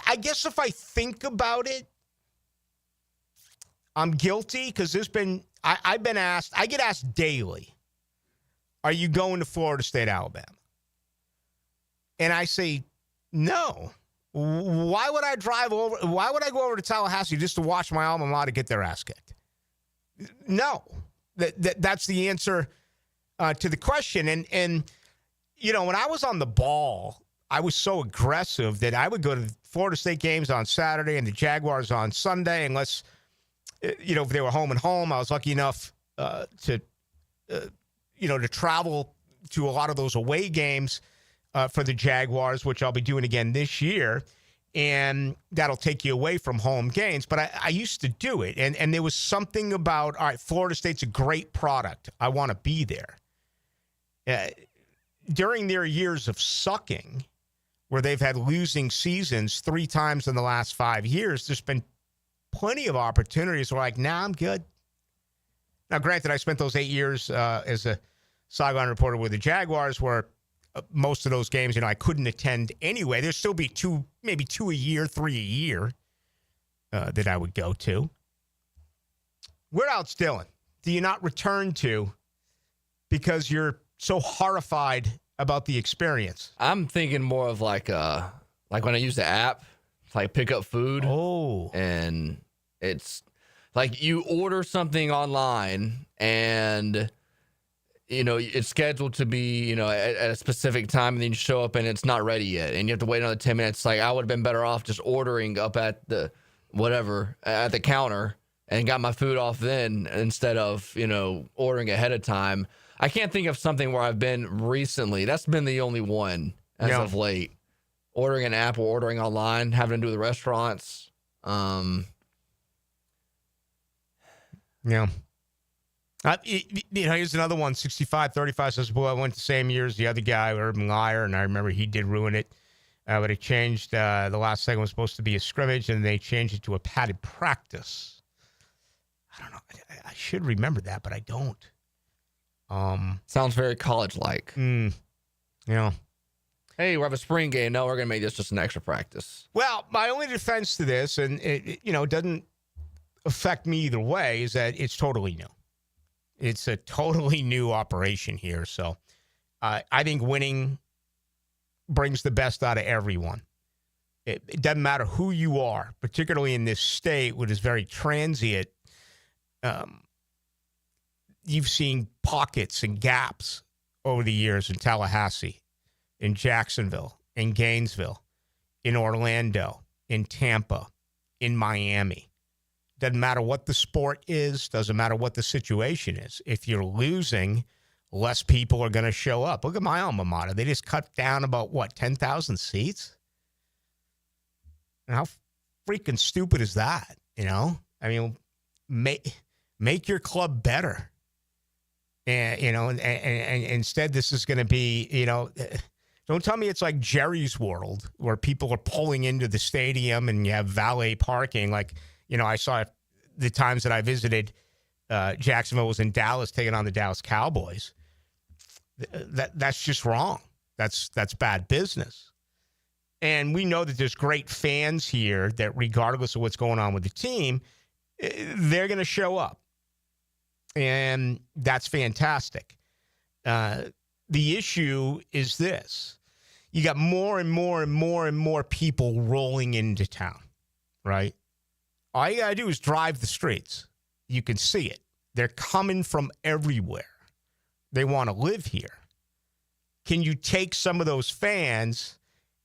I guess if I think about it, I'm guilty because I've been asked, I get asked daily, are you going to Florida State, Alabama? And I say, no. Why would I drive over? Why would I go over to Tallahassee just to watch my alma mater get their ass kicked? No. That's the answer to the question. And when I was on the ball, I was so aggressive that I would go to Florida State games on Saturday and the Jaguars on Sunday, unless, if they were home and home. I was lucky enough to travel to a lot of those away games for the Jaguars, which I'll be doing again this year. And that'll take you away from home games. But I used to do it. And there was something about, all right, Florida State's a great product. I want to be there. During their years of sucking, where they've had losing seasons 3 times in the last 5 years, there's been plenty of opportunities where like, nah, I'm good. Now, granted, I spent those 8 years as a sideline reporter with the Jaguars where most of those games, I couldn't attend anyway. There'd still be maybe 2 a year, 3 a year that I would go to. Where else, Dylan, do you not return to because you're so horrified about the experience? I'm thinking more of like when I use the app, like pick up food. Oh. And it's like you order something online and, it's scheduled to be, at a specific time, and then you show up and it's not ready yet. And you have to wait another 10 minutes. Like I would have been better off just ordering up at the counter and got my food off then instead of, ordering ahead of time. I can't think of something where I've been recently. That's been the only one as of late. Ordering an app or ordering online, having to do with the restaurants. Yeah. Here's another one, 65-35 says, boy, I went the same year as the other guy, Urban Meyer, and I remember he did ruin it. But it changed. The last segment was supposed to be a scrimmage, and they changed it to a padded practice. I don't know. I should remember that, but I don't. Sounds very college-like. Yeah. Hey, we have a spring game. No, we're going to make this just an extra practice. Well, my only defense to this, and it doesn't affect me either way, is that it's totally new. It's a totally new operation here. So I think winning brings the best out of everyone. It doesn't matter who you are, particularly in this state, which is very transient. You've seen pockets and gaps over the years in Tallahassee, in Jacksonville, in Gainesville, in Orlando, in Tampa, in Miami. Doesn't matter what the sport is, doesn't matter what the situation is. If you're losing, less people are going to show up. Look at my alma mater. They just cut down about, 10,000 seats? And how freaking stupid is that, I mean, make your club better. And, and instead this is going to be, don't tell me it's like Jerry's World where people are pulling into the stadium and you have valet parking. Like, I saw the times that I visited Jacksonville was in Dallas taking on the Dallas Cowboys. That's just wrong. That's bad business. And we know that there's great fans here that regardless of what's going on with the team, they're going to show up. And that's fantastic. The issue is this. You got more and more and more and more people rolling into town, right? All you got to do is drive the streets. You can see it. They're coming from everywhere. They want to live here. Can you take some of those fans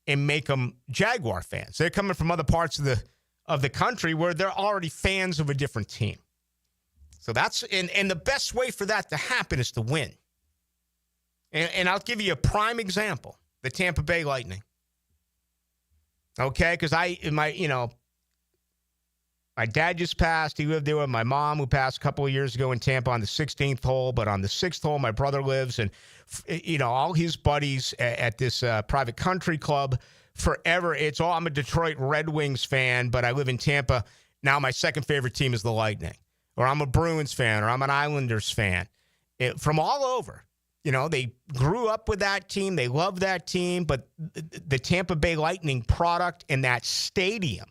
and make them Jaguar fans? They're coming from other parts of the country where they're already fans of a different team. So that's and the best way for that to happen is to win. And I'll give you a prime example: the Tampa Bay Lightning. Okay, because my dad just passed. He lived there with my mom, who passed a couple of years ago in Tampa on the 16th hole. But on the 6th hole, my brother lives, and all his buddies at this private country club forever. I'm a Detroit Red Wings fan, but I live in Tampa. Now my second favorite team is the Lightning. Or I'm a Bruins fan, or I'm an Islanders fan. From all over. They grew up with that team. They love that team. But the Tampa Bay Lightning product and that stadium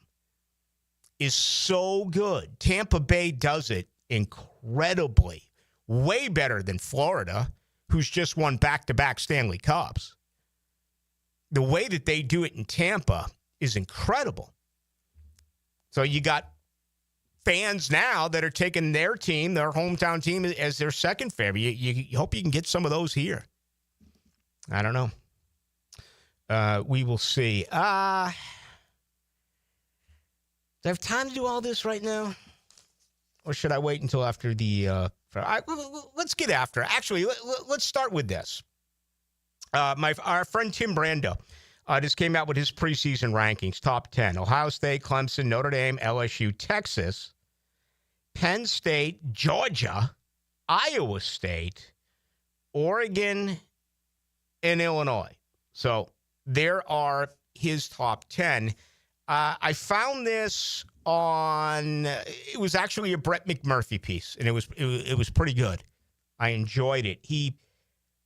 is so good. Tampa Bay does it incredibly. Way better than Florida, who's just won back-to-back Stanley Cups. The way that they do it in Tampa is incredible. So you got fans now that are taking their team, their hometown team, as their second favorite. You hope you can get some of those here. I don't know. We will see. Do I have time to do all this right now? Or should I wait until after the... let's get after. Actually, let's start with this. Our friend Tim Brando just came out with his preseason rankings, top 10. Ohio State, Clemson, Notre Dame, LSU, Texas, Penn State, Georgia, Iowa State, Oregon, and Illinois. So there are his top 10. I found this on, it was actually a Brett McMurphy piece, and it was pretty good. I enjoyed it. He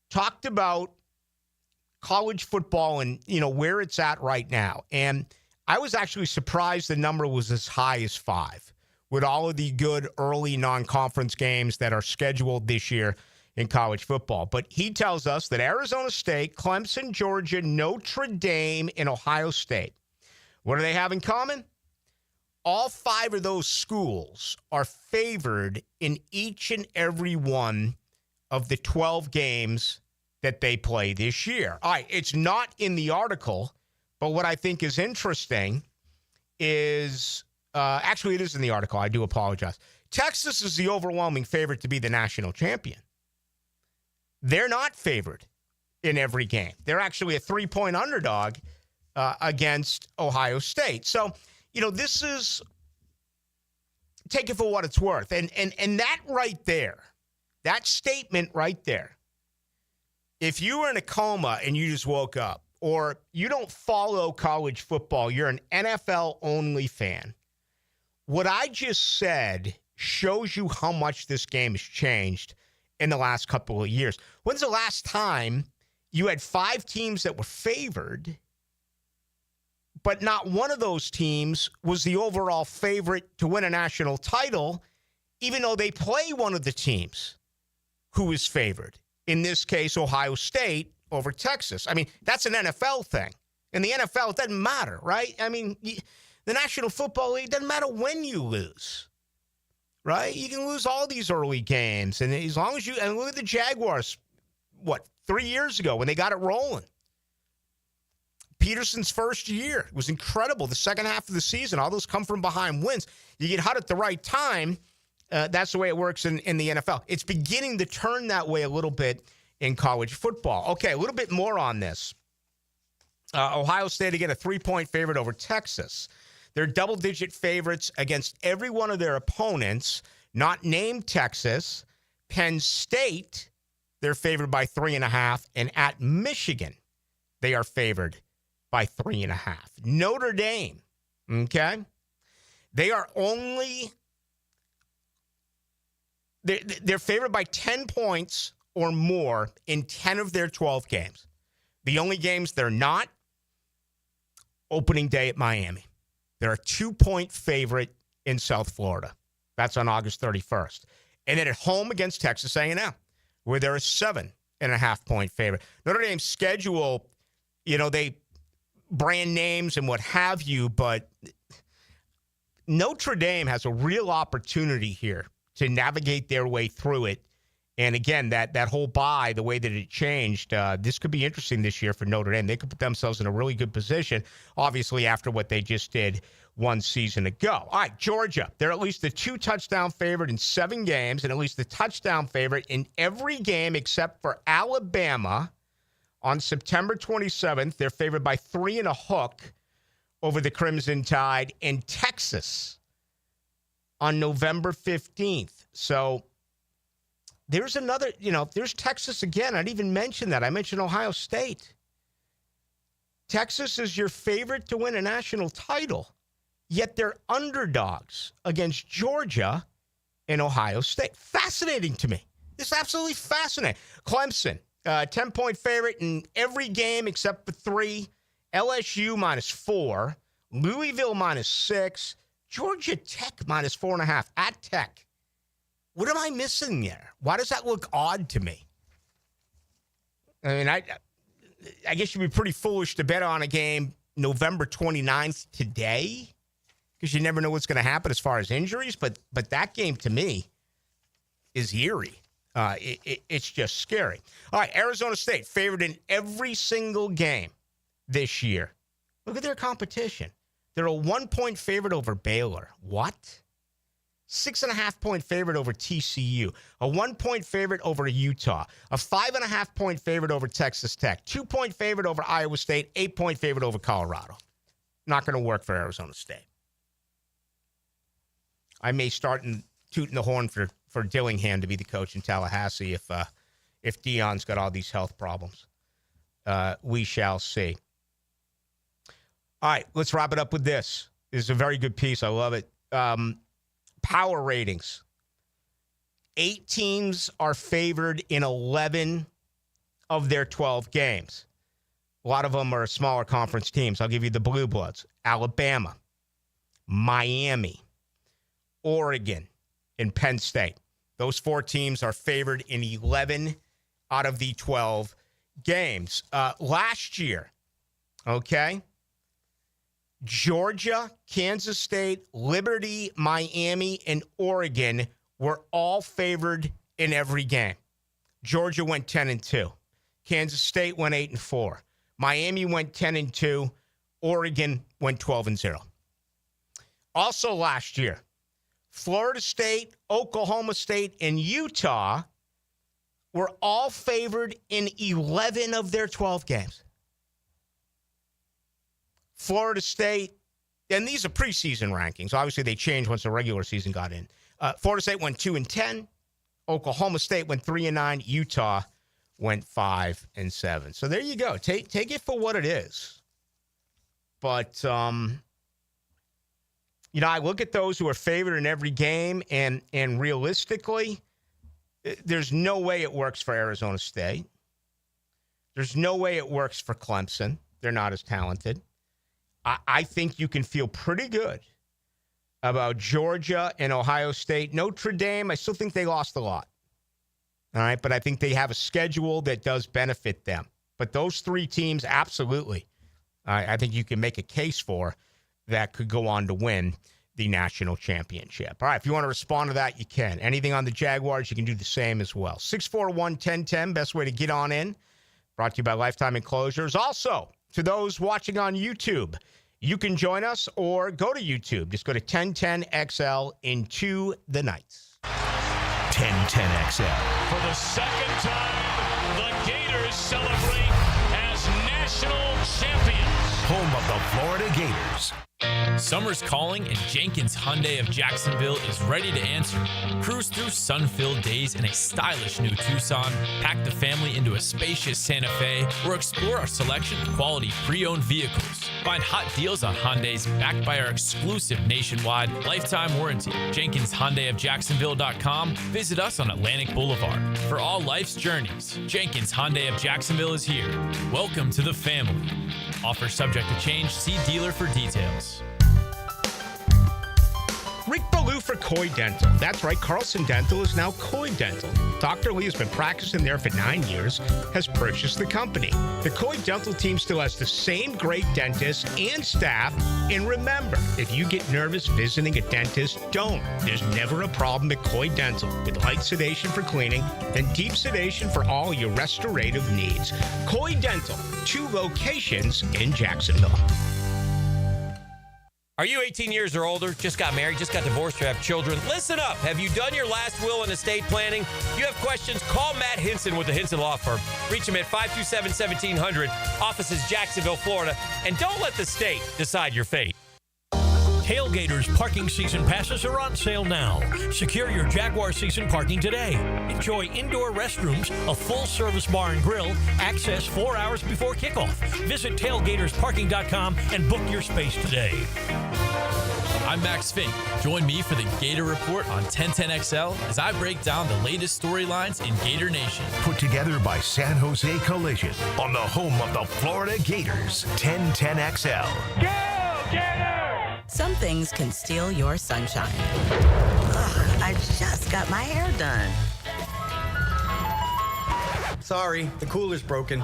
talked about college football and, where it's at right now. And I was actually surprised the number was as high as 5 with all of the good early non-conference games that are scheduled this year in college football. But he tells us that Arizona State, Clemson, Georgia, Notre Dame, and Ohio State, what do they have in common? All 5 of those schools are favored in each and every one of the 12 games that they play this year. All right, it's not in the article, but what I think is interesting is, actually it is in the article, I do apologize. Texas is the overwhelming favorite to be the national champion. They're not favored in every game. They're actually a 3-point underdog against Ohio State. So, this is, take it for what it's worth. And that right there That statement right there. If you were in a coma and you just woke up, or you don't follow college football, you're an NFL-only fan, what I just said shows you how much this game has changed in the last couple of years. When's the last time you had 5 teams that were favored, but not one of those teams was the overall favorite to win a national title, even though they play one of the teams who is favored? In this case, Ohio State over Texas. I mean, that's an NFL thing. In the NFL, it doesn't matter, right? I mean, the National Football League, doesn't matter when you lose, right? You can lose all these early games. And as long as and look at the Jaguars, 3 years ago when they got it rolling. Peterson's first year was incredible. The second half of the season, all those come from behind wins. You get hot at the right time. That's the way it works in the NFL. It's beginning to turn that way a little bit in college football. Okay, a little bit more on this. Ohio State, again, a 3-point favorite over Texas. They're double-digit favorites against every one of their opponents, not named Texas. Penn State, they're favored by 3.5. And at Michigan, they are favored by 3.5. Notre Dame, okay? They are only... They're favored by 10 points or more in 10 of their 12 games. The only games they're not, opening day at Miami. They're a 2-point favorite in South Florida. That's on August 31st. And then at home against Texas A&M, where they're a 7.5-point favorite. Notre Dame's schedule, they brand names and what have you, but Notre Dame has a real opportunity here to navigate their way through it. And again, that whole bye, the way that it changed, this could be interesting this year for Notre Dame. They could put themselves in a really good position, obviously, after what they just did one season ago. All right, Georgia. They're at least a 2-touchdown favorite in 7 games and at least a touchdown favorite in every game except for Alabama. On September 27th, they're favored by 3 and a hook over the Crimson Tide, and Texas on November 15th. So there's another, there's Texas again. I didn't even mention that. I mentioned Ohio State. Texas is your favorite to win a national title, yet they're underdogs against Georgia and Ohio State. Fascinating to me. This is absolutely fascinating. Clemson, 10-point favorite in every game except for 3. LSU -4. Louisville -6. Georgia Tech -4.5 at Tech. What am I missing there? Why does that look odd to me? I mean, I guess you'd be pretty foolish to bet on a game November 29th today, because you never know what's going to happen as far as injuries. But that game to me is eerie. It's just scary. All right, Arizona State favored in every single game this year. Look at their competition. They're a 1-point favorite over Baylor. What? 6.5-point favorite over TCU. A 1-point favorite over Utah. A 5.5-point favorite over Texas Tech. 2-point favorite over Iowa State. 8-point favorite over Colorado. Not going to work for Arizona State. I may start tooting the horn for Dillingham to be the coach in Tallahassee if Deion's got all these health problems. We shall see. All right, let's wrap it up with this. This is a very good piece. I love it. Power ratings. 8 teams are favored in 11 of their 12 games. A lot of them are smaller conference teams. I'll give you the Blue Bloods. Alabama, Miami, Oregon, and Penn State. Those 4 teams are favored in 11 out of the 12 games. Last year, okay, Georgia, Kansas State, Liberty, Miami, and Oregon were all favored in every game. Georgia went 10-2. Kansas State went 8-4. Miami went 10-2. Oregon went 12-0. Also last year, Florida State, Oklahoma State, and Utah were all favored in 11 of their 12 games. Florida State, and these are preseason rankings. Obviously, they changed once the regular season got in. Florida State went 2-10. Oklahoma State went 3-9. Utah went 5-7. So there you go. Take it for what it is. But I look at those who are favored in every game, and realistically, there's no way it works for Arizona State. There's no way it works for Clemson. They're not as talented. I think you can feel pretty good about Georgia and Ohio State. Notre Dame, I still think they lost a lot. All right, but I think they have a schedule that does benefit them. But those three teams, absolutely, I think you can make a case for that could go on to win the national championship. All right, if you want to respond to that, you can. Anything on the Jaguars, you can do the same as well. 641-1010, best way to get on in. Brought to you by Lifetime Enclosures. Also, to those watching on YouTube, you can join us or go to YouTube. Just go to 1010XL into the Knights. 1010XL. For the second time, the Gators celebrate as national champions. Home of the Florida Gators. Summer's calling, and Jenkins Hyundai of Jacksonville is ready to answer. Cruise through sun-filled days in a stylish new Tucson, pack the family into a spacious Santa Fe, or explore our selection of quality pre-owned vehicles. Find hot deals on Hyundais backed by our exclusive nationwide lifetime warranty. Jenkins Hyundai of Jacksonville.com. Visit us on Atlantic Boulevard. For all life's journeys, Jenkins Hyundai of Jacksonville is here. Welcome to the family. Offer subject to change. See dealer for details. Rick Ballou for Coy Dental. That's right, Carlson Dental is now Coy Dental. Dr. Lee has been practicing there for 9 years, has purchased the company. The Coy Dental team still has the same great dentist and staff. And remember, if you get nervous visiting a dentist, don't. There's never a problem at Coy Dental. With light sedation for cleaning and deep sedation for all your restorative needs. Coy Dental, 2 locations in Jacksonville. Are you 18 years or older, just got married, just got divorced, or have children? Listen up. Have you done your last will and estate planning? If you have questions, call Matt Hinson with the Hinson Law Firm. Reach him at 527-1700. Office is Jacksonville, Florida. And don't let the state decide your fate. Tailgaters parking season passes are on sale now. Secure your Jaguar season parking today. Enjoy indoor restrooms, a full-service bar and grill, access 4 hours before kickoff. Visit tailgatorsparking.com and book your space today. I'm Max Fink. Join me for the Gator Report on 1010XL as I break down the latest storylines in Gator Nation. Put together by San Jose Collision on the home of the Florida Gators. 1010XL. Go, Gators! Some things can steal your sunshine. Ugh, I just got my hair done. Sorry, the cooler's broken.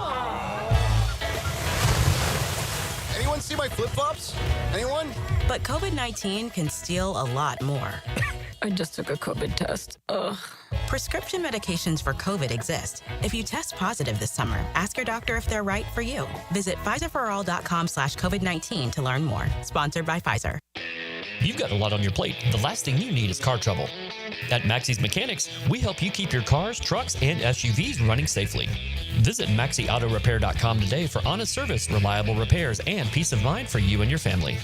Anyone see my flip-flops? Anyone? But COVID-19 can steal a lot more. I just took a COVID test. Ugh. Prescription medications for COVID exist. If you test positive this summer, ask your doctor if they're right for you. Visit PfizerForAll.com/COVID-19 to learn more. Sponsored by Pfizer. You've got a lot on your plate. The last thing you need is car trouble. At Maxie's Mechanics, we help you keep your cars, trucks, and SUVs running safely. Visit MaxieAutoRepair.com today for honest service, reliable repairs, and peace of mind for you and your family.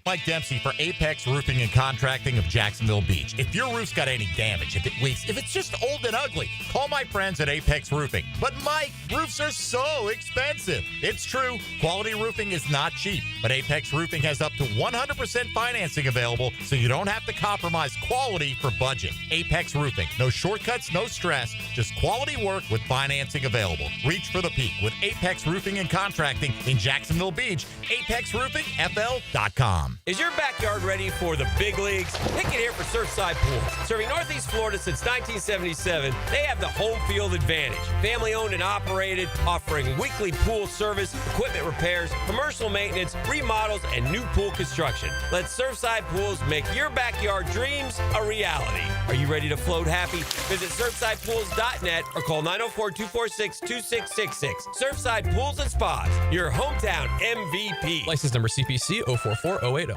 Mike Dempsey for Apex Roofing and Contracting of Jacksonville Beach. If your roof's got any damage, if it leaks, if it's just old and ugly, call my friends at Apex Roofing. But Mike, roofs are so expensive. It's true, quality roofing is not cheap, but Apex Roofing has up to 100% financing available, so you don't have to compromise quality for budget. Apex Roofing, no shortcuts, no stress, just quality work with financing available. Reach for the peak with Apex Roofing and Contracting in Jacksonville Beach. ApexRoofingFL.com. Is your backyard ready for the big leagues? Pick it here for Surfside Pools. Serving Northeast Florida since 1977, they have the home field advantage. Family owned and operated, offering weekly pool service, equipment repairs, commercial maintenance, remodels, and new pool construction. Let Surfside Pools make your backyard dreams a reality. Are you ready to float happy? Visit SurfsidePools.net or call 904-246-2666. Surfside Pools and Spas, your hometown MVP. License number CPC 044080.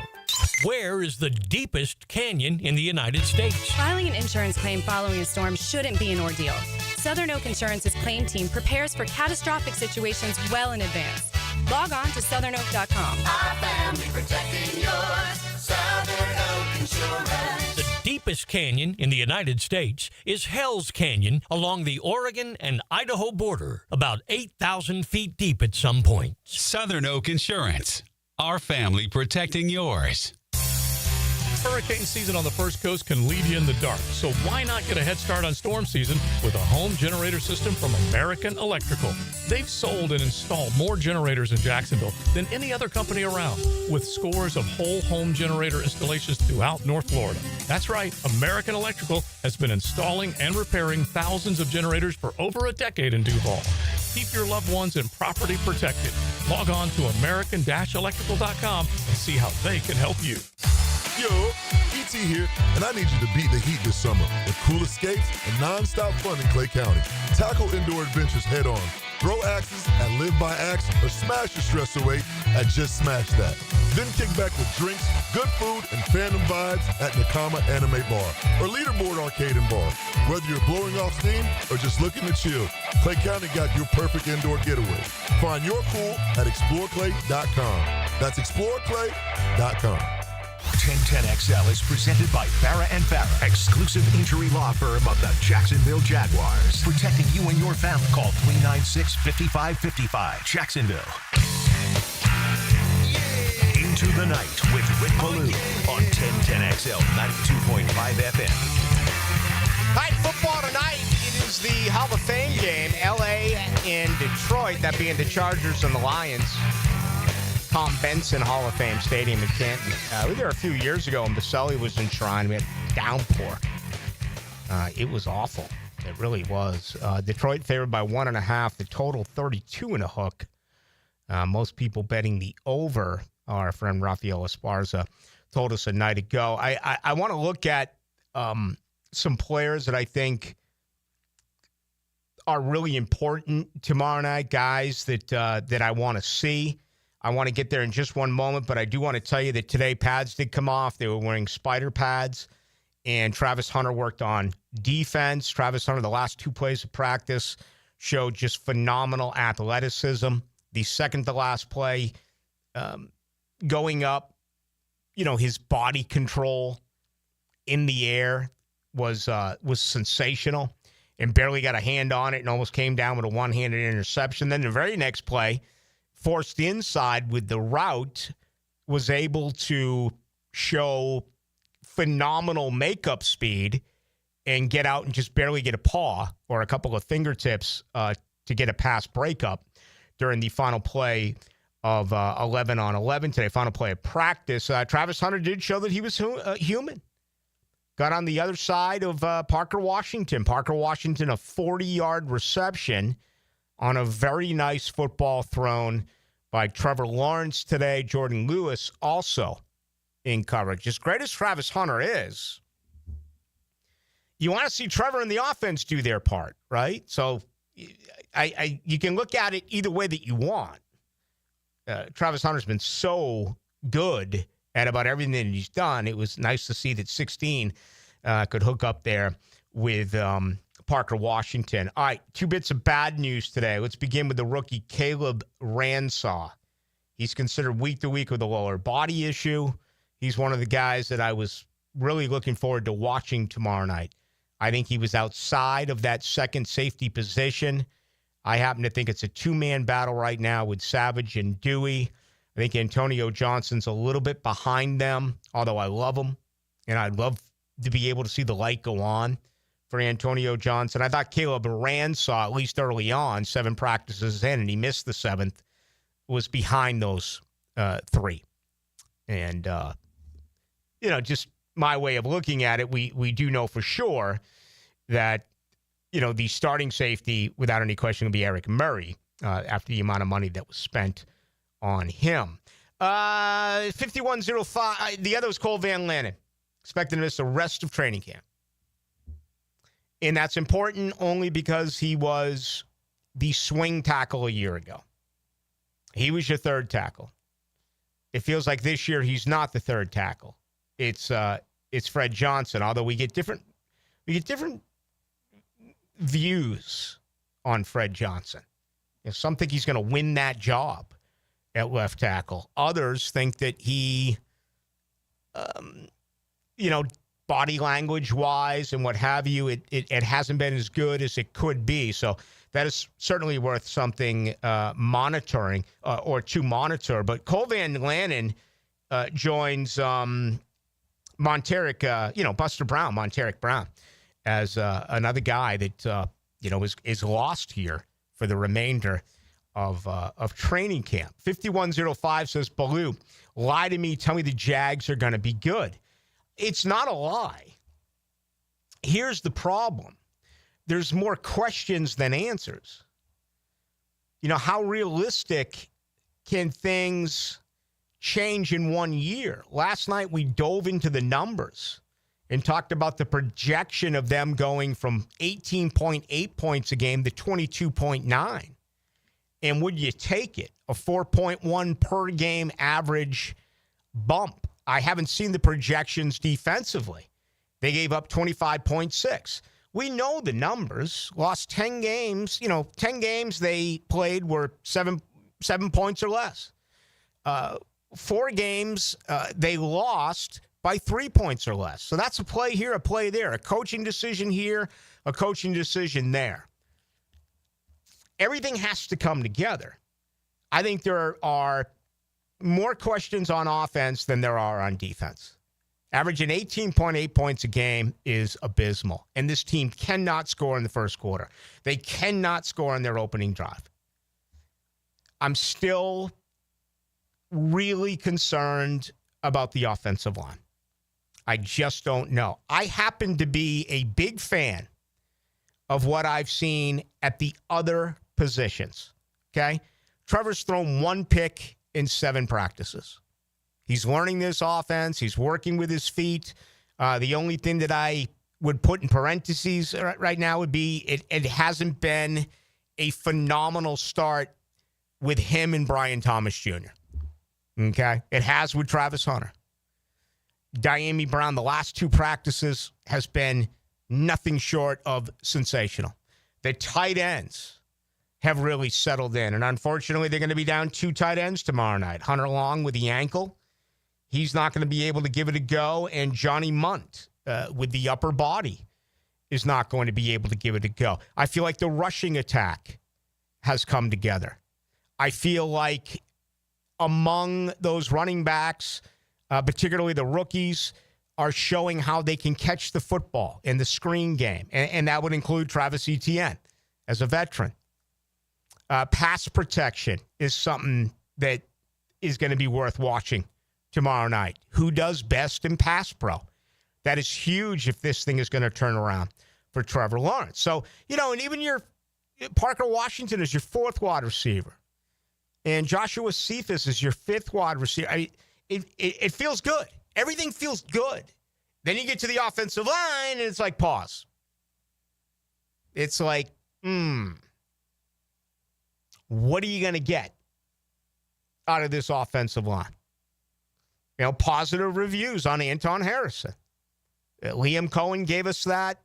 Where is the deepest canyon in the United States? Filing an insurance claim following a storm shouldn't be an ordeal. Southern Oak Insurance's claim team prepares for catastrophic situations well in advance. Log on to southernoak.com. Our family protecting yours. Southern Oak Insurance. The deepest canyon in the United States is Hell's Canyon along the Oregon and Idaho border, about 8,000 feet deep at some point. Southern Oak Insurance. Our family protecting yours. Hurricane season on the First Coast can leave you in the dark, so why not get a head start on storm season with a home generator system from American Electrical? They've sold and installed more generators in Jacksonville than any other company around, with scores of whole home generator installations throughout North Florida. That's right, American Electrical has been installing and repairing thousands of generators for over a decade in Duval. Keep your loved ones and property protected. Log on to american-electrical.com and see how they can help you. Yo, E.T. here, and I need you to beat the heat this summer with cool escapes and non-stop fun in Clay County. Tackle indoor adventures head on. Throw axes at Live by Axe or smash your stress away at Just Smash That. Then kick back with drinks, good food, and fandom vibes at Nakama Anime Bar or Leaderboard Arcade and Bar. Whether you're blowing off steam or just looking to chill, Clay County got your perfect indoor getaway. Find your cool at exploreclay.com. That's exploreclay.com. 1010XL is presented by Farah & Farah, exclusive injury law firm of the Jacksonville Jaguars. Protecting you and your family. Call 396-5555. Jacksonville. Into the Night with Rick Ballou on 1010XL 92.5 FM. All right, football tonight. It is the Hall of Fame game. L.A. and Detroit, that being the Chargers and the Lions. Tom Benson Hall of Fame Stadium in Canton. We were there a few years ago, and Baselli was enshrined. We had downpour. It was awful. It really was. Detroit favored by 1.5. The total 32 and a hook. Most people betting the over. Our friend Rafael Esparza told us a night ago. I want to look at some players that I think are really important tomorrow night, guys that I want to see. I want to get there in just one moment, but I do want to tell you that today pads did come off. They were wearing spider pads, and Travis Hunter worked on defense. Travis Hunter, the last 2 plays of practice, showed just phenomenal athleticism. The second to last play, going up, his body control in the air was sensational, and barely got a hand on it and almost came down with a one-handed interception. Then the very next play, forced inside with the route, was able to show phenomenal makeup speed and get out and just barely get a paw or a couple of fingertips to get a pass breakup during the final play of 11 on 11 today, final play of practice. Travis Hunter did show that he was human. Got on the other side of Parker Washington. Parker Washington, a 40-yard reception on a very nice football thrown by Trevor Lawrence today. Jordan Lewis also in coverage. As great as Travis Hunter is, you want to see Trevor and the offense do their part, right? So you can look at it either way that you want. Travis Hunter's been so good at about everything that he's done. It was nice to see that 16 could hook up there with Parker Washington. All right, 2 bits of bad news today. Let's begin with the rookie Caleb Ransaw. He's considered week to week with a lower body issue. He's one of the guys that I was really looking forward to watching tomorrow night. I think he was outside of that second safety position. I happen to think it's a 2-man battle right now with Savage and Dewey. I think Antonio Johnson's a little bit behind them, although I love him, and I'd love to be able to see the light go on for Antonio Johnson. I thought Caleb Ransaw, at least early on, 7 practices in, and he missed the 7th, was behind those 3. And, just my way of looking at it, we do know for sure that, the starting safety, without any question, will be Eric Murray after the amount of money that was spent on him. 5105, the other was Cole Van Lannon, expected to miss the rest of training camp. And that's important only because he was the swing tackle a year ago. He was your third tackle. It feels like this year he's not the third tackle. It's Fred Johnson, although we get different views on Fred Johnson. Some think he's going to win that job at left tackle. Others think that he, body language wise and what have you, it hasn't been as good as it could be. So that is certainly worth something monitoring or to monitor. But Cole Van Lannon joins Monteric, Buster Brown, Monteric Brown, as another guy that is lost here for the remainder of training camp. 5105 says, Ballou, lie to me, tell me the Jags are going to be good. It's not a lie. Here's the problem. There's more questions than answers. How realistic can things change in 1 year? Last night we dove into the numbers and talked about the projection of them going from 18.8 points a game to 22.9. And would you take it? A 4.1 per game average bump. I haven't seen the projections defensively. They gave up 25.6. We know the numbers. Lost 10 games. 10 games they played were 7 points or less. 4 games they lost by 3 points or less. So that's a play here, a play there, a coaching decision here, a coaching decision there. Everything has to come together. I think there are more questions on offense than there are on defense. Averaging 18.8 points a game is abysmal. And this team cannot score in the first quarter. They cannot score on their opening drive. I'm still really concerned about the offensive line. I just don't know. I happen to be a big fan of what I've seen at the other positions. Okay? Trevor's thrown 1 pick in 7 practices. He's learning this offense. He's working with his feet. The only thing that I would put in parentheses right now would be it hasn't been a phenomenal start with him and Brian Thomas Jr. Okay? It has with Travis Hunter. Diami Brown, the last 2 practices has been nothing short of sensational. The tight ends have really settled in. And unfortunately, they're going to be down 2 tight ends tomorrow night. Hunter Long with the ankle. He's not going to be able to give it a go. And Johnny Munt with the upper body is not going to be able to give it a go. I feel like the rushing attack has come together. I feel like among those running backs, particularly the rookies, are showing how they can catch the football in the screen game. And that would include Travis Etienne as a veteran. Pass protection is something that is going to be worth watching tomorrow night. Who does best in pass pro? That is huge if this thing is going to turn around for Trevor Lawrence. So, and even your Parker Washington is your 4th wide receiver. And Joshua Cephas is your 5th wide receiver. I mean, it feels good. Everything feels good. Then you get to the offensive line, and it's like, pause. It's like, what are you going to get out of this offensive line? Positive reviews on Anton Harrison. Liam Cohen gave us that.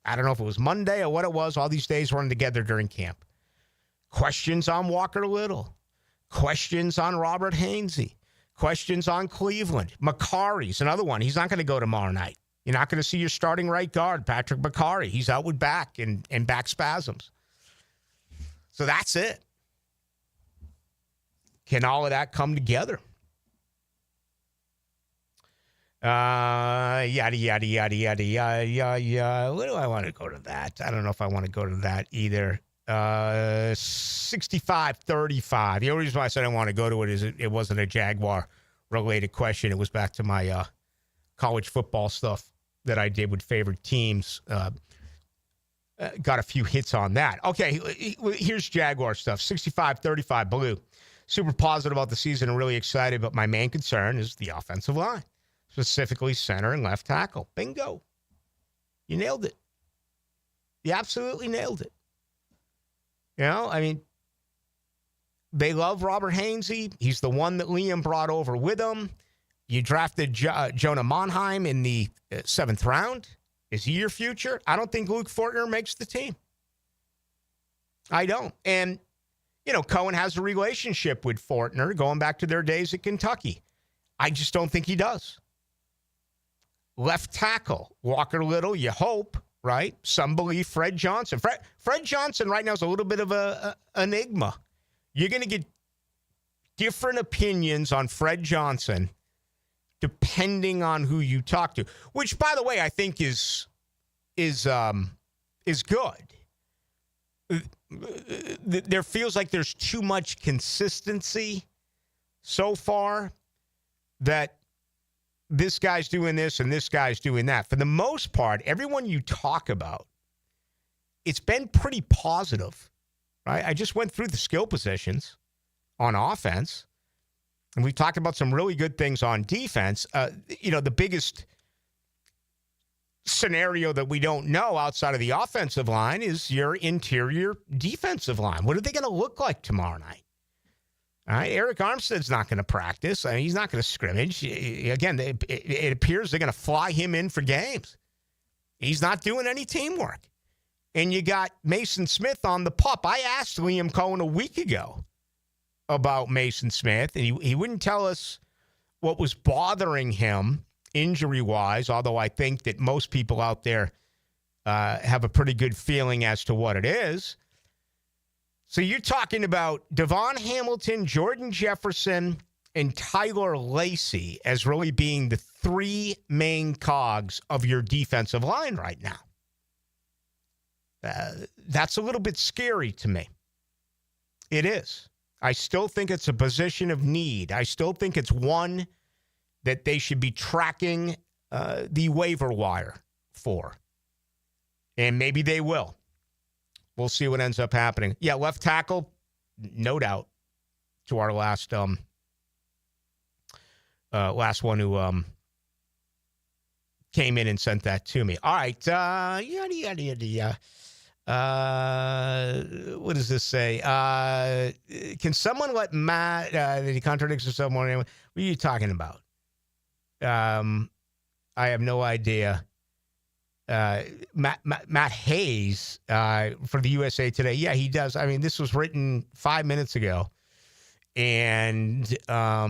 I don't know if it was Monday or what it was. All these days run together during camp. Questions on Walker Little. Questions on Robert Hainsey. Questions on Cleveland. Macari's another one. He's not going to go tomorrow night. You're not going to see your starting right guard, Patrick Macari. He's out with back and back spasms. So that's it. Can all of that come together? Yada, yada, yada, yada, yada, yada. What do I want to go to that? I don't know if I want to go to that either. 65-35. The only reason why I said I want to go to it is it wasn't a Jaguar-related question. It was back to my college football stuff that I did with favorite teams. Got a few hits on that. Okay, here's Jaguar stuff. 65-35, Ballou. Super positive about the season and really excited, but my main concern is the offensive line, specifically center and left tackle. Bingo. You nailed it. You absolutely nailed it. They love Robert Hainsey. He's the one that Liam brought over with him. You drafted Jonah Monheim in the 7th round. Is he your future? I don't think Luke Fortner makes the team. I don't. And, Cohen has a relationship with Fortner going back to their days at Kentucky. I just don't think he does. Left tackle, Walker Little, you hope, right? Some believe Fred Johnson. Fred Johnson right now is a little bit of an enigma. You're going to get different opinions on Fred Johnson depending on who you talk to, which, by the way, I think is good. There feels like there's too much consistency so far that this guy's doing this and this guy's doing that. For the most part, everyone you talk about, it's been pretty positive, right? I just went through the skill positions on offense, and we talked about some really good things on defense. The biggest scenario that we don't know outside of the offensive line is your interior defensive line. What are they going to look like tomorrow night? All right, Eric Armstead's not going to practice. I mean, he's not going to scrimmage. Again, it appears they're going to fly him in for games. He's not doing any teamwork. And you got Mason Smith on the pup. I asked Liam Cohen a week ago about Mason Smith, and he wouldn't tell us what was bothering him injury-wise, although I think that most people out there have a pretty good feeling as to what it is. So you're talking about Devon Hamilton, Jordan Jefferson, and Tyler Lacey as really being the three main cogs of your defensive line right now. That's a little bit scary to me. It is. I still think it's a position of need. I still think it's one that they should be tracking the waiver wire for. And maybe they will. We'll see what ends up happening. Yeah, left tackle, no doubt, to our last one who came in and sent that to me. All right, yada, yada, yada. What does this say? Can someone let Matt, that he contradicts himself more than anyone? What are you talking about? I have no idea. Matt Hayes for the USA Today. Yeah, he does. I mean, this was written 5 minutes ago. And I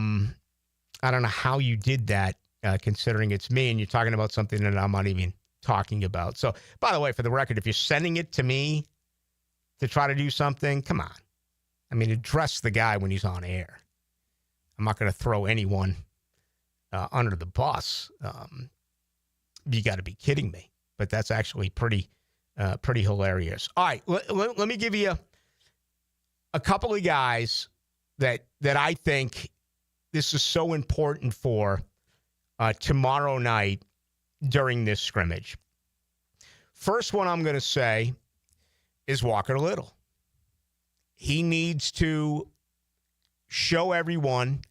don't know how you did that, considering it's me and you're talking about something that I'm not even talking about. So, by the way, for the record, if you're sending it to me to try to do something, come on. I mean, address the guy when he's on air. I'm not going to throw anyone under the bus. You got to be kidding me. But that's actually pretty hilarious. All right, let me give you a couple of guys that I think this is so important for tomorrow night during this scrimmage. First one I'm going to say is Walker Little. He needs to show everyone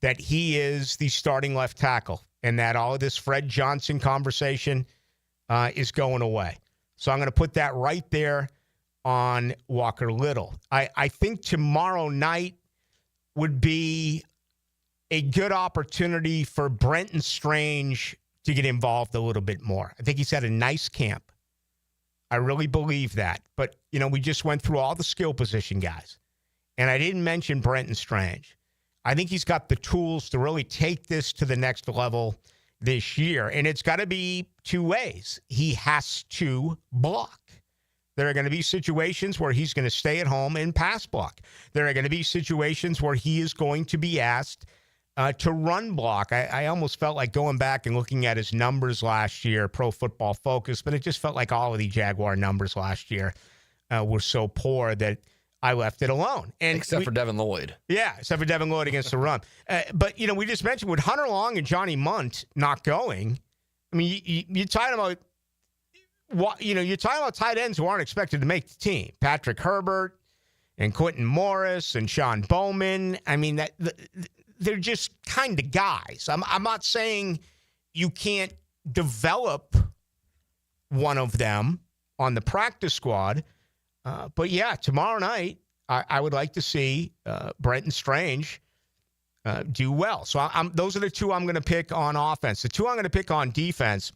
that he is the starting left tackle and that all of this Fred Johnson conversation is going away. So I'm going to put that right there on Walker Little. I think tomorrow night would be a good opportunity for Brenton Strange to get involved a little bit more. I think he's had a nice camp. I really believe that. But, we just went through all the skill position guys. And I didn't mention Brenton Strange. I think he's got the tools to really take this to the next level this year. And it's got to be two ways. He has to block. There are going to be situations where he's going to stay at home and pass block. There are going to be situations where he is going to be asked to run block. I almost felt like going back and looking at his numbers last year, Pro Football Focus, but it just felt like all of the Jaguar numbers last year were so poor that I left it alone. Except for Devin Lloyd. Yeah, except for Devin Lloyd against the run. But, we just mentioned with Hunter Long and Johnny Munt not going, I mean, you're talking about you're talking about tight ends who aren't expected to make the team. Patrick Herbert and Quentin Morris and Sean Bowman. I mean, they're just kind of guys. I'm not saying you can't develop one of them on the practice squad. But yeah, tomorrow night, I would like to see Brenton Strange do well. So those are the two I'm going to pick on offense. The two I'm going to pick on defense,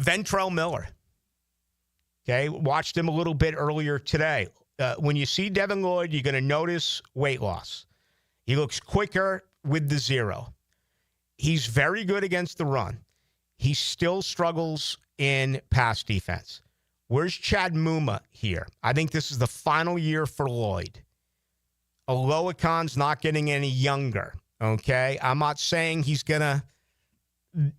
Ventrell Miller. Okay, watched him a little bit earlier today. When you see Devin Lloyd, you're going to notice weight loss. He looks quicker with the zero. He's very good against the run. he still struggles in pass defense. Where's Chad Muma here? I think this is the final year for Lloyd. Oloakon's not getting any younger, okay? I'm not saying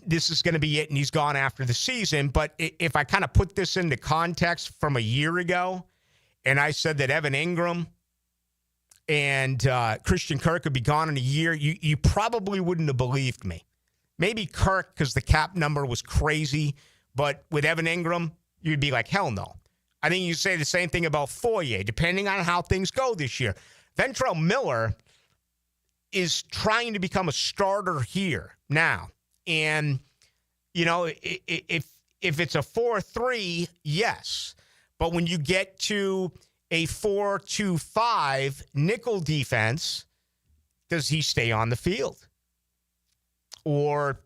this is going to be it and he's gone after the season, but if I kind of put this into context from a year ago, and I said that Evan Ingram and Christian Kirk would be gone in a year, you probably wouldn't have believed me. Maybe Kirk, because the cap number was crazy, but with Evan Ingram, you'd be like, hell no. I think you say the same thing about Foye, depending on how things go this year. Ventrell Miller is trying to become a starter here now. And, you know, if it's a 4-3, yes. But when you get to a 4-2-5 nickel defense, does he stay on the field? Or,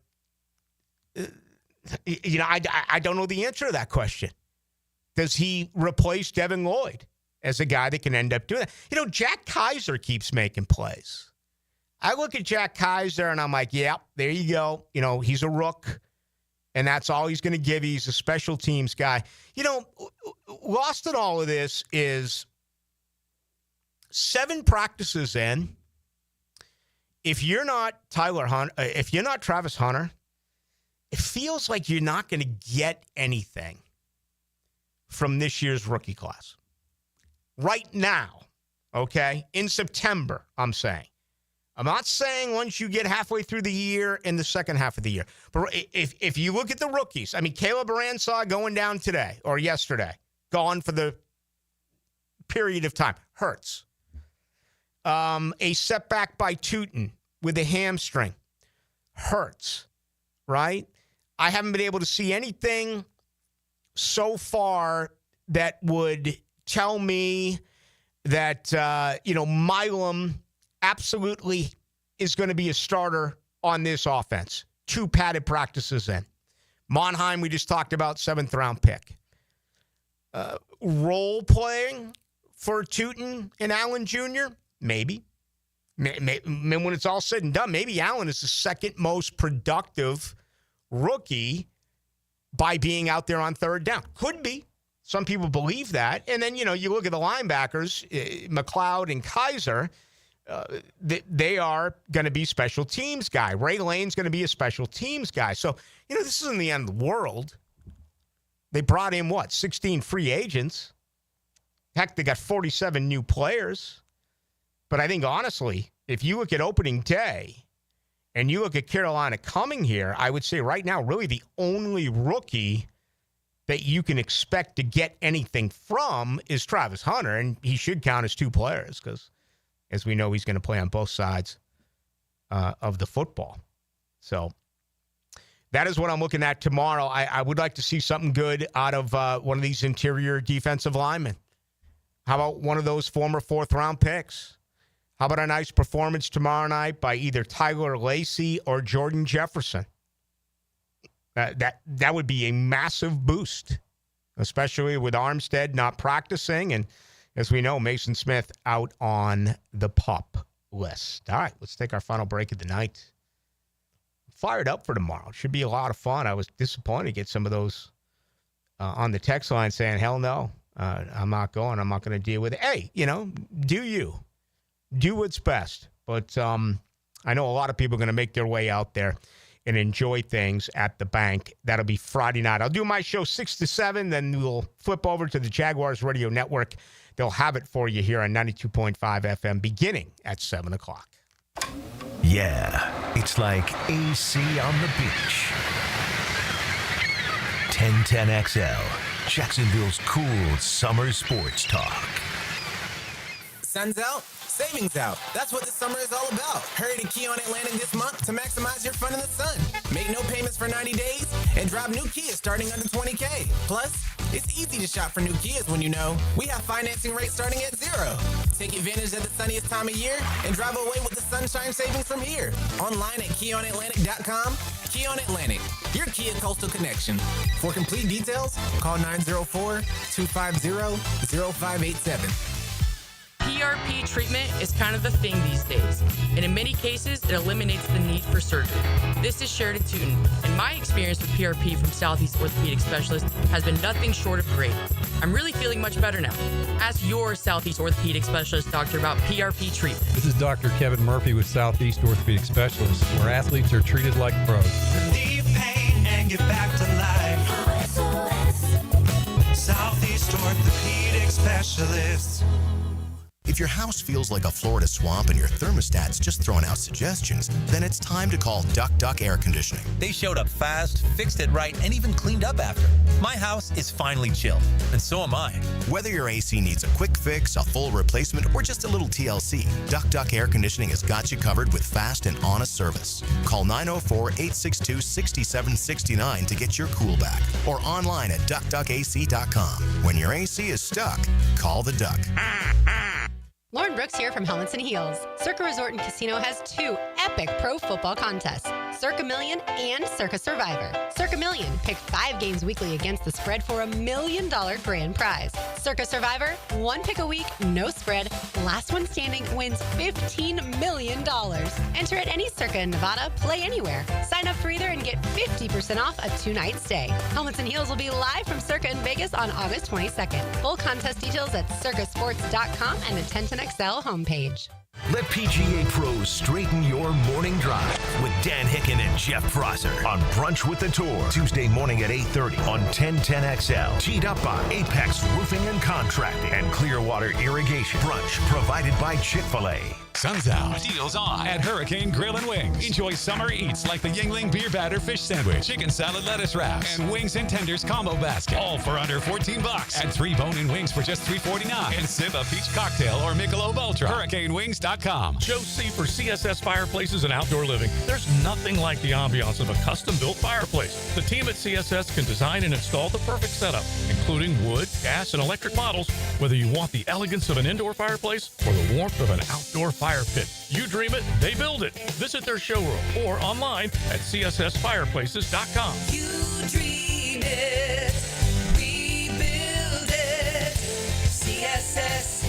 you know, I don't know the answer to that question. Does he replace Devin Lloyd as a guy that can end up doing that? You know, Jack Kaiser keeps making plays. I look at Jack Kaiser and I'm like, yeah, there you go. You know, he's a rook, and that's all he's going to give you. He's a special teams guy. You know, lost in all of this is 7 practices in. If you're not if you're not Travis Hunter, it feels like you're not going to get anything from this year's rookie class. Right now, okay? In September, I'm saying. I'm not saying once you get halfway through the year in the second half of the year. But if you look at the rookies, I mean, Caleb Aransas going down today or yesterday, gone for the period of time. Hurts. A setback by Tootin with a hamstring. Hurts, right? I haven't been able to see anything so far that would tell me that, Milam absolutely is going to be a starter on this offense. 2 padded practices in. Monheim, we just talked about, 7th round pick. Role playing for Tootin and Allen Jr.? Maybe. When it's all said and done, maybe Allen is the second most productive rookie by being out there on 3rd down. Could be. Some people believe that. And then, you look at the linebackers, McLeod and Kaiser, they are going to be special teams guy. Ray Lane's going to be a special teams guy. So, this isn't the end of the world. They brought in, 16 free agents. Heck, they got 47 new players. But I think, honestly, if you look at opening day and you look at Carolina coming here, I would say right now, really the only rookie that you can expect to get anything from is Travis Hunter, and he should count as 2 players because, as we know, he's going to play on both sides of the football. So that is what I'm looking at tomorrow. I would like to see something good out of one of these interior defensive linemen. How about one of those former 4th-round picks? How about a nice performance tomorrow night by either Tyler Lacey or Jordan Jefferson? That would be a massive boost, especially with Armstead not practicing. And as we know, Mason Smith out on the PUP list. All right, let's take our final break of the night. Fired up for tomorrow. It should be a lot of fun. I was disappointed to get some of those on the text line saying, hell no, I'm not going. I'm not going to deal with it. Hey, do you. Do what's best. But I know a lot of people are going to make their way out there and enjoy things at the bank. That'll be Friday night. I'll do my show 6 to 7, then we'll flip over to the Jaguars Radio Network. They'll have it for you here on 92.5 FM beginning at 7 o'clock. Yeah, it's like AC on the beach. 1010XL, Jacksonville's cool summer sports talk. Sun's out, savings out. That's what this summer is all about. Hurry to Kia on Atlantic this month to maximize your fun in the sun. Make no payments for 90 days and drive new Kia starting under $20K. Plus, it's easy to shop for new Kias when you know we have financing rates starting at 0. Take advantage of the sunniest time of year and drive away with the sunshine savings from here. Online at KiaOnAtlantic.com. Kia on Atlantic, your Kia Coastal Connection. For complete details, call 904-250-0587. PRP treatment is kind of the thing these days, and in many cases, it eliminates the need for surgery. This is Sheridan Tootin, and my experience with PRP from Southeast Orthopedic Specialist has been nothing short of great. I'm really feeling much better now. Ask your Southeast Orthopedic Specialist doctor about PRP treatment. This is Dr. Kevin Murphy with Southeast Orthopedic Specialists, where athletes are treated like pros. Relieve pain and get back to life. Southeast Orthopedic Specialists. If your house feels like a Florida swamp and your thermostat's just throwing out suggestions, then it's time to call Duck Duck Air Conditioning. They showed up fast, fixed it right, and even cleaned up after. My house is finally chilled, and so am I. Whether your AC needs a quick fix, a full replacement, or just a little TLC, Duck Duck Air Conditioning has got you covered with fast and honest service. Call 904-862-6769 to get your cool back, or online at duckduckac.com. When your AC is stuck, call the Duck. Lauren Brooks here from Helmets and Heels. Circa Resort and Casino has 2 epic pro football contests, Circa Million and Circa Survivor. Circa Million, pick 5 games weekly against the spread for $1 million grand prize. Circa Survivor, 1 pick a week, no spread, last one standing wins $15 million. Enter at any Circa in Nevada, play anywhere. Sign up for either and get 50% off a 2-night stay. Helmets and Heels will be live from Circa in Vegas on August 22nd. Full contest details at circasports.com and the 1010XL homepage. Let PGA pros straighten your morning drive with Dan Hicken and Jeff Prosser on Brunch with the Tour, Tuesday morning at 8:30 on 1010XL. Teed up by Apex Roofing and Contracting and Clearwater Irrigation. Brunch provided by Chick-fil-A. Sun's out. Deals on at Hurricane Grill and Wings. Enjoy summer eats like the Yingling Beer Batter Fish Sandwich, Chicken Salad Lettuce Wraps, and Wings and Tenders Combo Basket. All for under $14. Add 3 bone-in wings for just $3.49. And sip a peach cocktail or Michelob Ultra. HurricaneWings.com. Joe C. for CSS Fireplaces and Outdoor Living. There's nothing like the ambiance of a custom-built fireplace. The team at CSS can design and install the perfect setup, including wood, gas, and electric models, whether you want the elegance of an indoor fireplace or the warmth of an outdoor fire pit. You dream it, they build it. Visit their showroom or online at cssfireplaces.com. You dream it, we build it. CSS.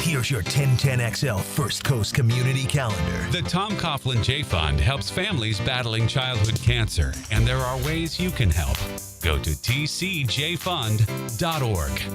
Here's your 1010XL First Coast Community Calendar. The Tom Coughlin J Fund helps families battling childhood cancer, and there are ways you can help. Go to tcjfund.org.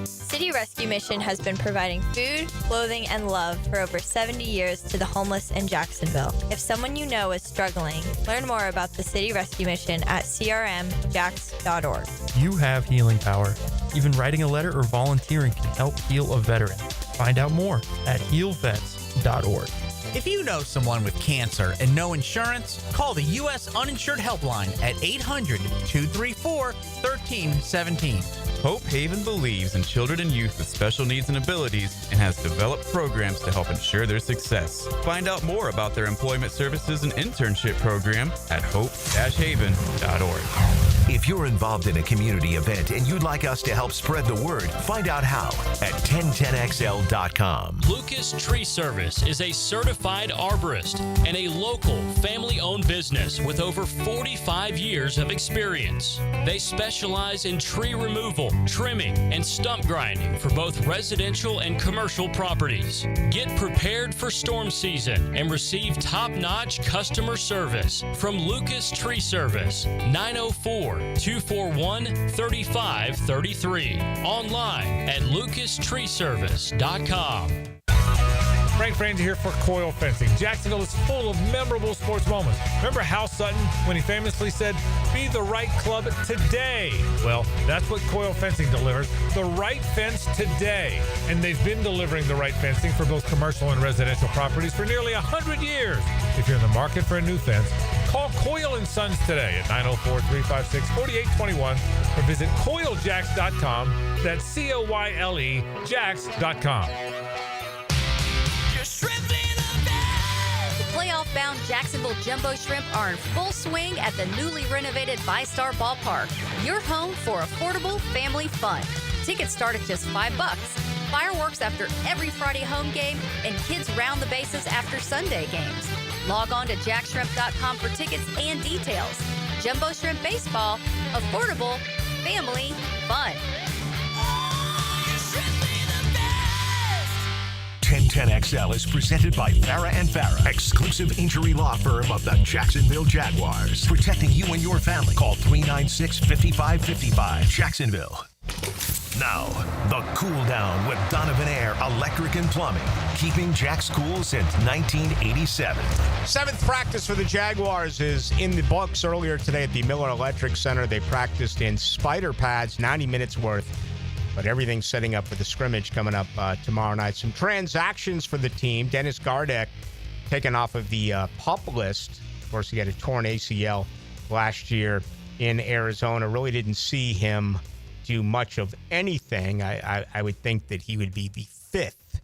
City Rescue Mission has been providing food, clothing, and love for over 70 years to the homeless in Jacksonville. If someone you know is struggling, learn more about the City Rescue Mission at crmjax.org. You have healing power. Even writing a letter or volunteering can help heal a veteran. Find out more at healvets.org. If you know someone with cancer and no insurance, call the U.S. Uninsured Helpline at 800-234-1317. Hope Haven believes in children and youth with special needs and abilities and has developed programs to help ensure their success. Find out more about their employment services and internship program at hope-haven.org. If you're involved in a community event and you'd like us to help spread the word, find out how at 1010XL.com. Lucas Tree Service is a certified arborist and a local family-owned business with over 45 years of experience. They specialize in tree removal, trimming, and stump grinding for both residential and commercial properties. Get prepared for storm season and receive top-notch customer service from Lucas Tree Service, 904-241-3533. Online at lucastreeservice.com. Frank Frangie here for Coil Fencing. Jacksonville is full of memorable sports moments. Remember Hal Sutton when he famously said, "Be the right club today"? Well, that's what Coil Fencing delivers. The right fence today. And they've been delivering the right fencing for both commercial and residential properties for nearly 100 years. If you're in the market for a new fence, call Coil & Sons today at 904-356-4821 or visit coiljacks.com. That's COYLE Jacks.com. The playoff-bound Jacksonville Jumbo Shrimp are in full swing at the newly renovated VyStar Ballpark. Your home for affordable family fun. Tickets start at just $5. Fireworks after every Friday home game and kids round the bases after Sunday games. Log on to jackshrimp.com for tickets and details. Jumbo Shrimp Baseball, affordable family fun. 1010XL is presented by Farah and Farah, exclusive injury law firm of the Jacksonville Jaguars. Protecting you and your family. Call 396-5555. Jacksonville. Now, the cool down with Donovan Air Electric and Plumbing. Keeping Jack's cool since 1987. Seventh practice for the Jaguars is in the books earlier today at the Miller Electric Center. They practiced in spider pads, 90 minutes worth. But everything's setting up for the scrimmage coming up tomorrow night. Some transactions for the team. Dennis Gardeck taken off of the PUP list. Of course, he had a torn ACL last year in Arizona. Really didn't see him do much of anything. I would think that he would be the fifth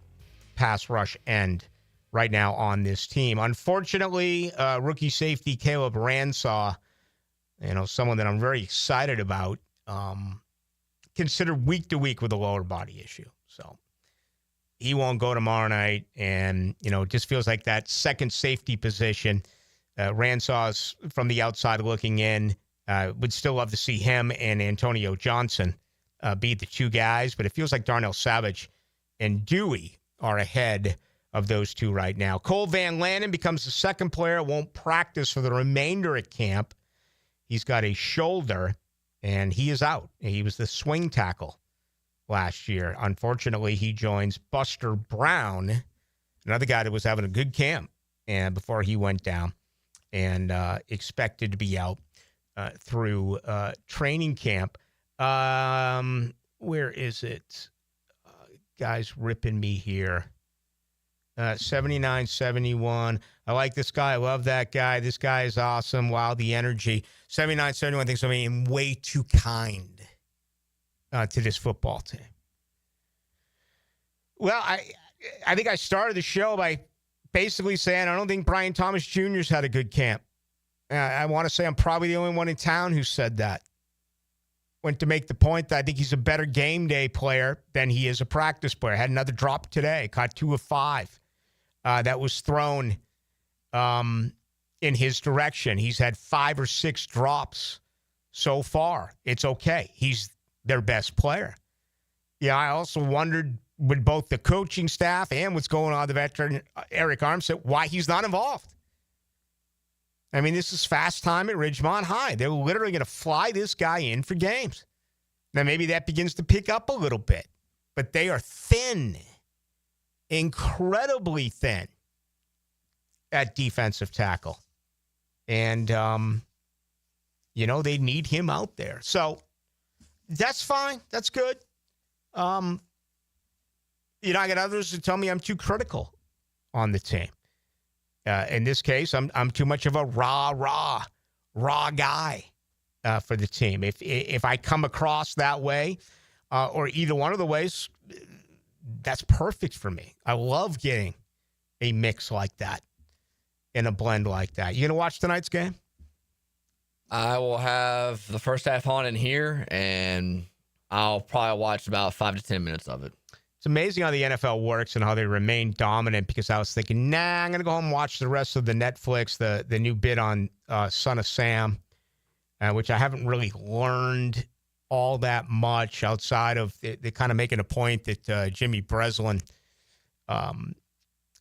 pass rush end right now on this team. Unfortunately, rookie safety Caleb Ransaw, someone that I'm very excited about, considered week to week with a lower body issue. So he won't go tomorrow night. And, it just feels like that second safety position. Ransaw's from the outside looking in. Would still love to see him and Antonio Johnson be the two guys. But it feels like Darnell Savage and Dewey are ahead of those two right now. Cole Van Lanen becomes the second player, won't practice for the remainder of camp. He's got a shoulder. And he is out. He was the swing tackle last year. Unfortunately, he joins Buster Brown, another guy that was having a good camp and before he went down, and expected to be out through training camp. Where is it? Guy's ripping me here. 79-71. I like this guy. I love that guy. This guy is awesome. Wow, the energy. 79-71 thinks I'm being way too kind to this football team. Well, I think I started the show by basically saying I don't think Brian Thomas Jr.'s had a good camp. I want to say I'm probably the only one in town who said that. Went to make the point that I think he's a better game day player than he is a practice player. Had another drop today. Caught 2 of 5. That was thrown in his direction. He's had 5 or 6 drops so far. It's okay. He's their best player. Yeah, I also wondered with both the coaching staff and what's going on with the veteran Eric Armstead, why he's not involved. I mean, this is fast time at Ridgemont High. They're literally going to fly this guy in for games. Now, maybe that begins to pick up a little bit, but they are thin. Incredibly thin at defensive tackle. And, they need him out there. So that's fine. That's good. I got others who tell me I'm too critical on the team. In this case, I'm too much of a raw guy for the team. If I come across that way, or either one of the ways, that's perfect for me. I love getting a mix like that in a blend like that. You gonna watch tonight's game? I will have the first half on in here, and I'll probably watch about 5 to 10 minutes of it. It's amazing how the NFL works and how they remain dominant, because I was thinking, I'm going to go home and watch the rest of the Netflix, the new bit on Son of Sam, which I haven't really learned all that much outside of they kind of making a point that Jimmy Breslin,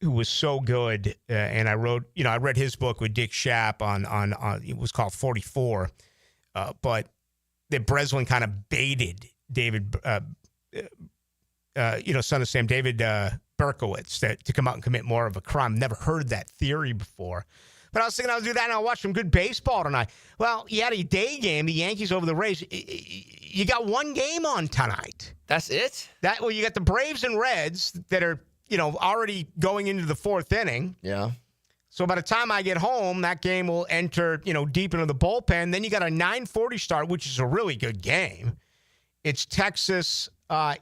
who was so good, and I read his book with Dick Schaap on it was called 44, but that Breslin kind of baited David Son of Sam, David Berkowitz, to come out and commit more of a crime. Never heard that theory before. But I was thinking I would do that, and I'll watch some good baseball tonight. Well, you had a day game, the Yankees over the Rays. You got one game on tonight. That's it? You got the Braves and Reds that are, already going into the 4th inning. Yeah. So by the time I get home, that game will enter, deep into the bullpen. Then you got a 9:40 start, which is a really good game. It's Texas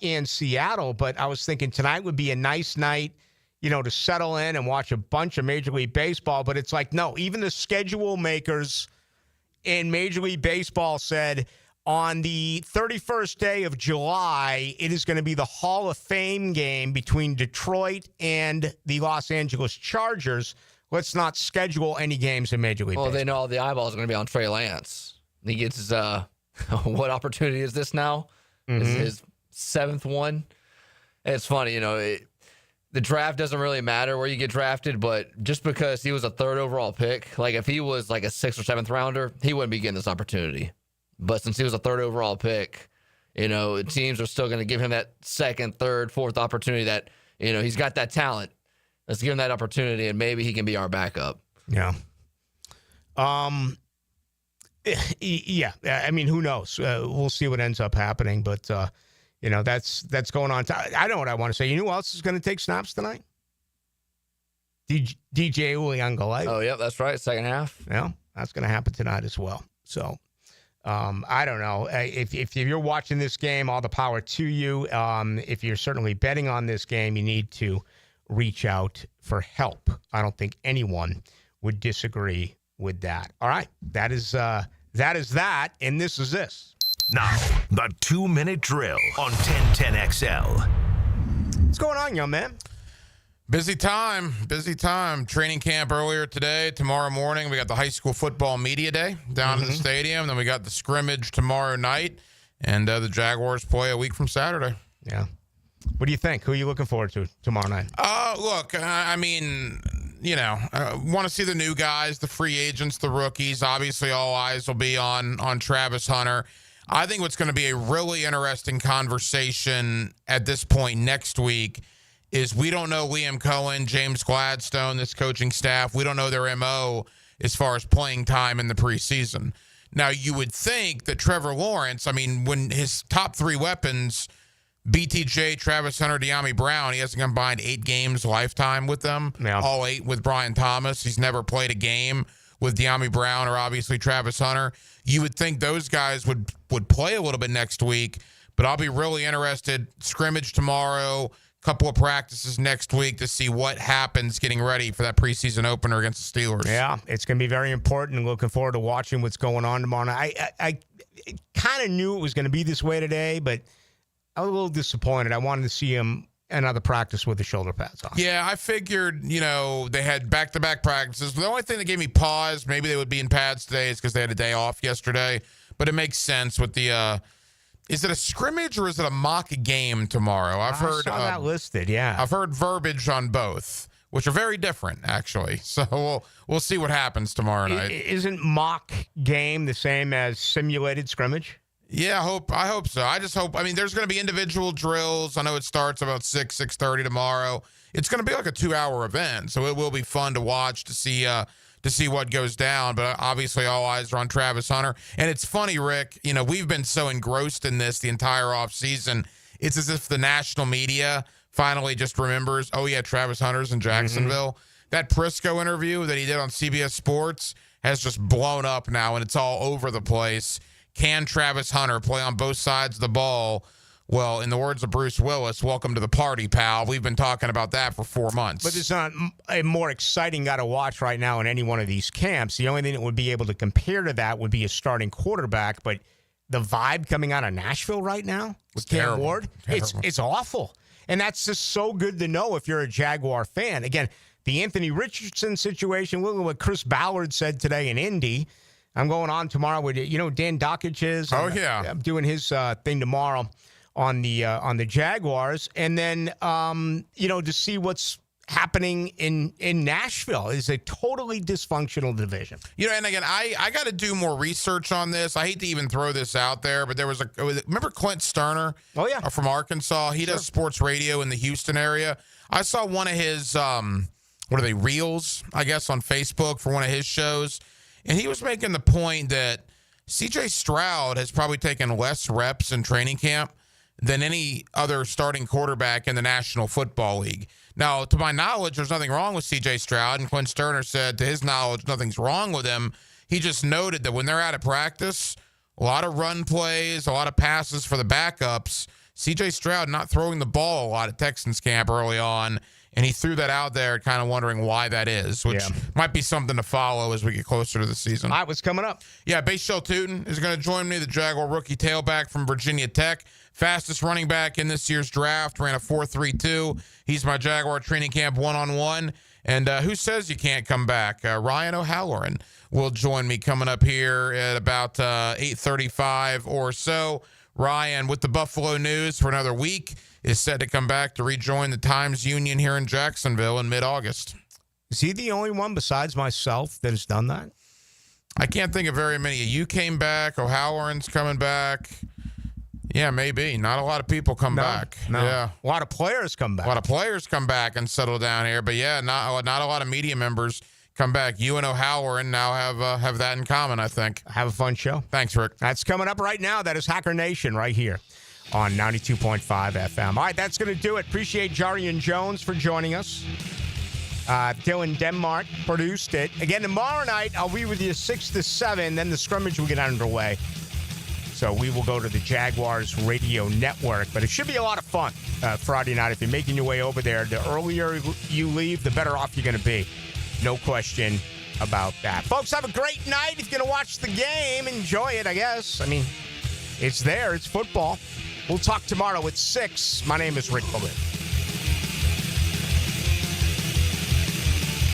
in Seattle, but I was thinking tonight would be a nice night, to settle in and watch a bunch of Major League Baseball. But it's like, no, even the schedule makers in Major League Baseball said on the 31st day of July, it is going to be the Hall of Fame game between Detroit and the Los Angeles Chargers. Let's not schedule any games in Major League Baseball. Well, they know all the eyeballs are going to be on Trey Lance. He gets his, what opportunity is this now? Mm-hmm. His 7th one. And it's funny, the draft doesn't really matter where you get drafted, but just because he was a 3rd overall pick, like if he was like a 6th or 7th rounder, he wouldn't be getting this opportunity. But since he was a 3rd overall pick, teams are still going to give him that 2nd, 3rd, 4th opportunity that, he's got that talent. Let's give him that opportunity, and maybe he can be our backup. Yeah. Yeah. I mean, who knows? We'll see what ends up happening, but that's going on. I know what I want to say. You know who else is going to take snaps tonight? DJ Uliangalai. Oh, yeah, that's right. Second half. Yeah, that's going to happen tonight as well. So, I don't know. If you're watching this game, all the power to you. If you're certainly betting on this game, you need to reach out for help. I don't think anyone would disagree with that. All right. That is that, and this is this. Now, the 2-minute drill on 1010XL. What's going on, young man? Busy time. Training camp earlier today. Tomorrow morning, we got the high school football media day down in the stadium. Then we got the scrimmage tomorrow night. And the Jaguars play a week from Saturday. Yeah. What do you think? Who are you looking forward to tomorrow night? Look, I mean, want to see the new guys, the free agents, the rookies. Obviously, all eyes will be on Travis Hunter. I think what's going to be a really interesting conversation at this point next week is we don't know Liam Cohen, James Gladstone, this coaching staff. We don't know their MO as far as playing time in the preseason. Now, you would think that Trevor Lawrence, I mean, when his top 3 weapons, BTJ, Travis Hunter, De'Ami Brown, he has a combined 8 games lifetime with them, all 8 with Brian Thomas. He's never played a game with De'Ami Brown or obviously Travis Hunter. You would think those guys would play a little bit next week, but I'll be really interested. Scrimmage tomorrow, couple of practices next week to see what happens getting ready for that preseason opener against the Steelers. Yeah, it's going to be very important, and looking forward to watching what's going on tomorrow night. I kind of knew it was going to be this way today, but I was a little disappointed. I wanted to see him another practice with the shoulder pads on. Yeah, I figured, they had back-to-back practices. The only thing that gave me pause, maybe they would be in pads today, is because they had a day off yesterday. But it makes sense with the is it a scrimmage or is it a mock game tomorrow? I saw that listed, yeah. I've heard verbiage on both, which are very different, actually. So we'll see what happens tomorrow night. Isn't mock game the same as simulated scrimmage? Yeah, I hope so. I just hope. I mean, there's going to be individual drills. I know it starts about 6:30 tomorrow. It's going to be like a 2-hour event, so it will be fun to watch to see what goes down. But obviously, all eyes are on Travis Hunter. And it's funny, Rick. We've been so engrossed in this the entire offseason. It's as if the national media finally just remembers, oh yeah, Travis Hunter's in Jacksonville. Mm-hmm. That Prisco interview that he did on CBS Sports has just blown up now, and it's all over the place. Can Travis Hunter play on both sides of the ball? Well, in the words of Bruce Willis, welcome to the party, pal. We've been talking about that for 4 months. But there's not a more exciting guy to watch right now in any one of these camps. The only thing that would be able to compare to that would be a starting quarterback. But the vibe coming out of Nashville right now with Cam Ward, it's awful. And that's just so good to know if you're a Jaguar fan. Again, the Anthony Richardson situation, look at what Chris Ballard said today in Indy. I'm going on tomorrow with, Dan Dockich is. I'm doing his thing tomorrow on the Jaguars. And then, to see what's happening in Nashville is a totally dysfunctional division. And again, I got to do more research on this. I hate to even throw this out there, but remember Clint Sterner? Oh, yeah. From Arkansas. He does sports radio in the Houston area. I saw one of his, reels, I guess, on Facebook for one of his shows. And he was making the point that C.J. Stroud has probably taken less reps in training camp than any other starting quarterback in the National Football League. Now, to my knowledge, there's nothing wrong with C.J. Stroud, and Quinn Sterner said, to his knowledge, nothing's wrong with him. He just noted that when they're out of practice, a lot of run plays, a lot of passes for the backups. C.J. Stroud not throwing the ball a lot at Texans camp early on, and he threw that out there kind of wondering why that is, which might be something to follow as we get closer to the season. All right, what's coming up? Yeah, Bashal Tootin is going to join me, the Jaguar rookie tailback from Virginia Tech. Fastest running back in this year's draft, ran a 4.32. He's my Jaguar training camp one-on-one. And who says you can't come back? Ryan O'Halloran will join me coming up here at about 8:35 or so. Ryan with the Buffalo News for another week is set to come back to rejoin the Times Union here in Jacksonville in mid-August. Is he the only one besides myself that has done that? I can't think of very many. You came back. O'Halloran's coming back. Yeah, maybe. Not a lot of people come back. No. Yeah. A lot of players come back. A lot of players come back and settle down here. But, yeah, not a lot of media members come back. You and O'Halloran now have that in common, I think. Have a fun show. Thanks, Rick. That's coming up right now. That is Hacker Nation right here on 92.5 FM. All right, that's going to do it. Appreciate Jarrian Jones for joining us. Dylan Denmark produced it. Again, tomorrow night, I'll be with you 6 to 7. Then the scrimmage will get underway. So we will go to the Jaguars radio network. But it should be a lot of fun Friday night. If you're making your way over there, the earlier you leave, the better off you're going to be. No question about that. Folks, have a great night. If you're going to watch the game, enjoy it, I guess. I mean, it's there. It's football. We'll talk tomorrow at 6. My name is Rick Ballou.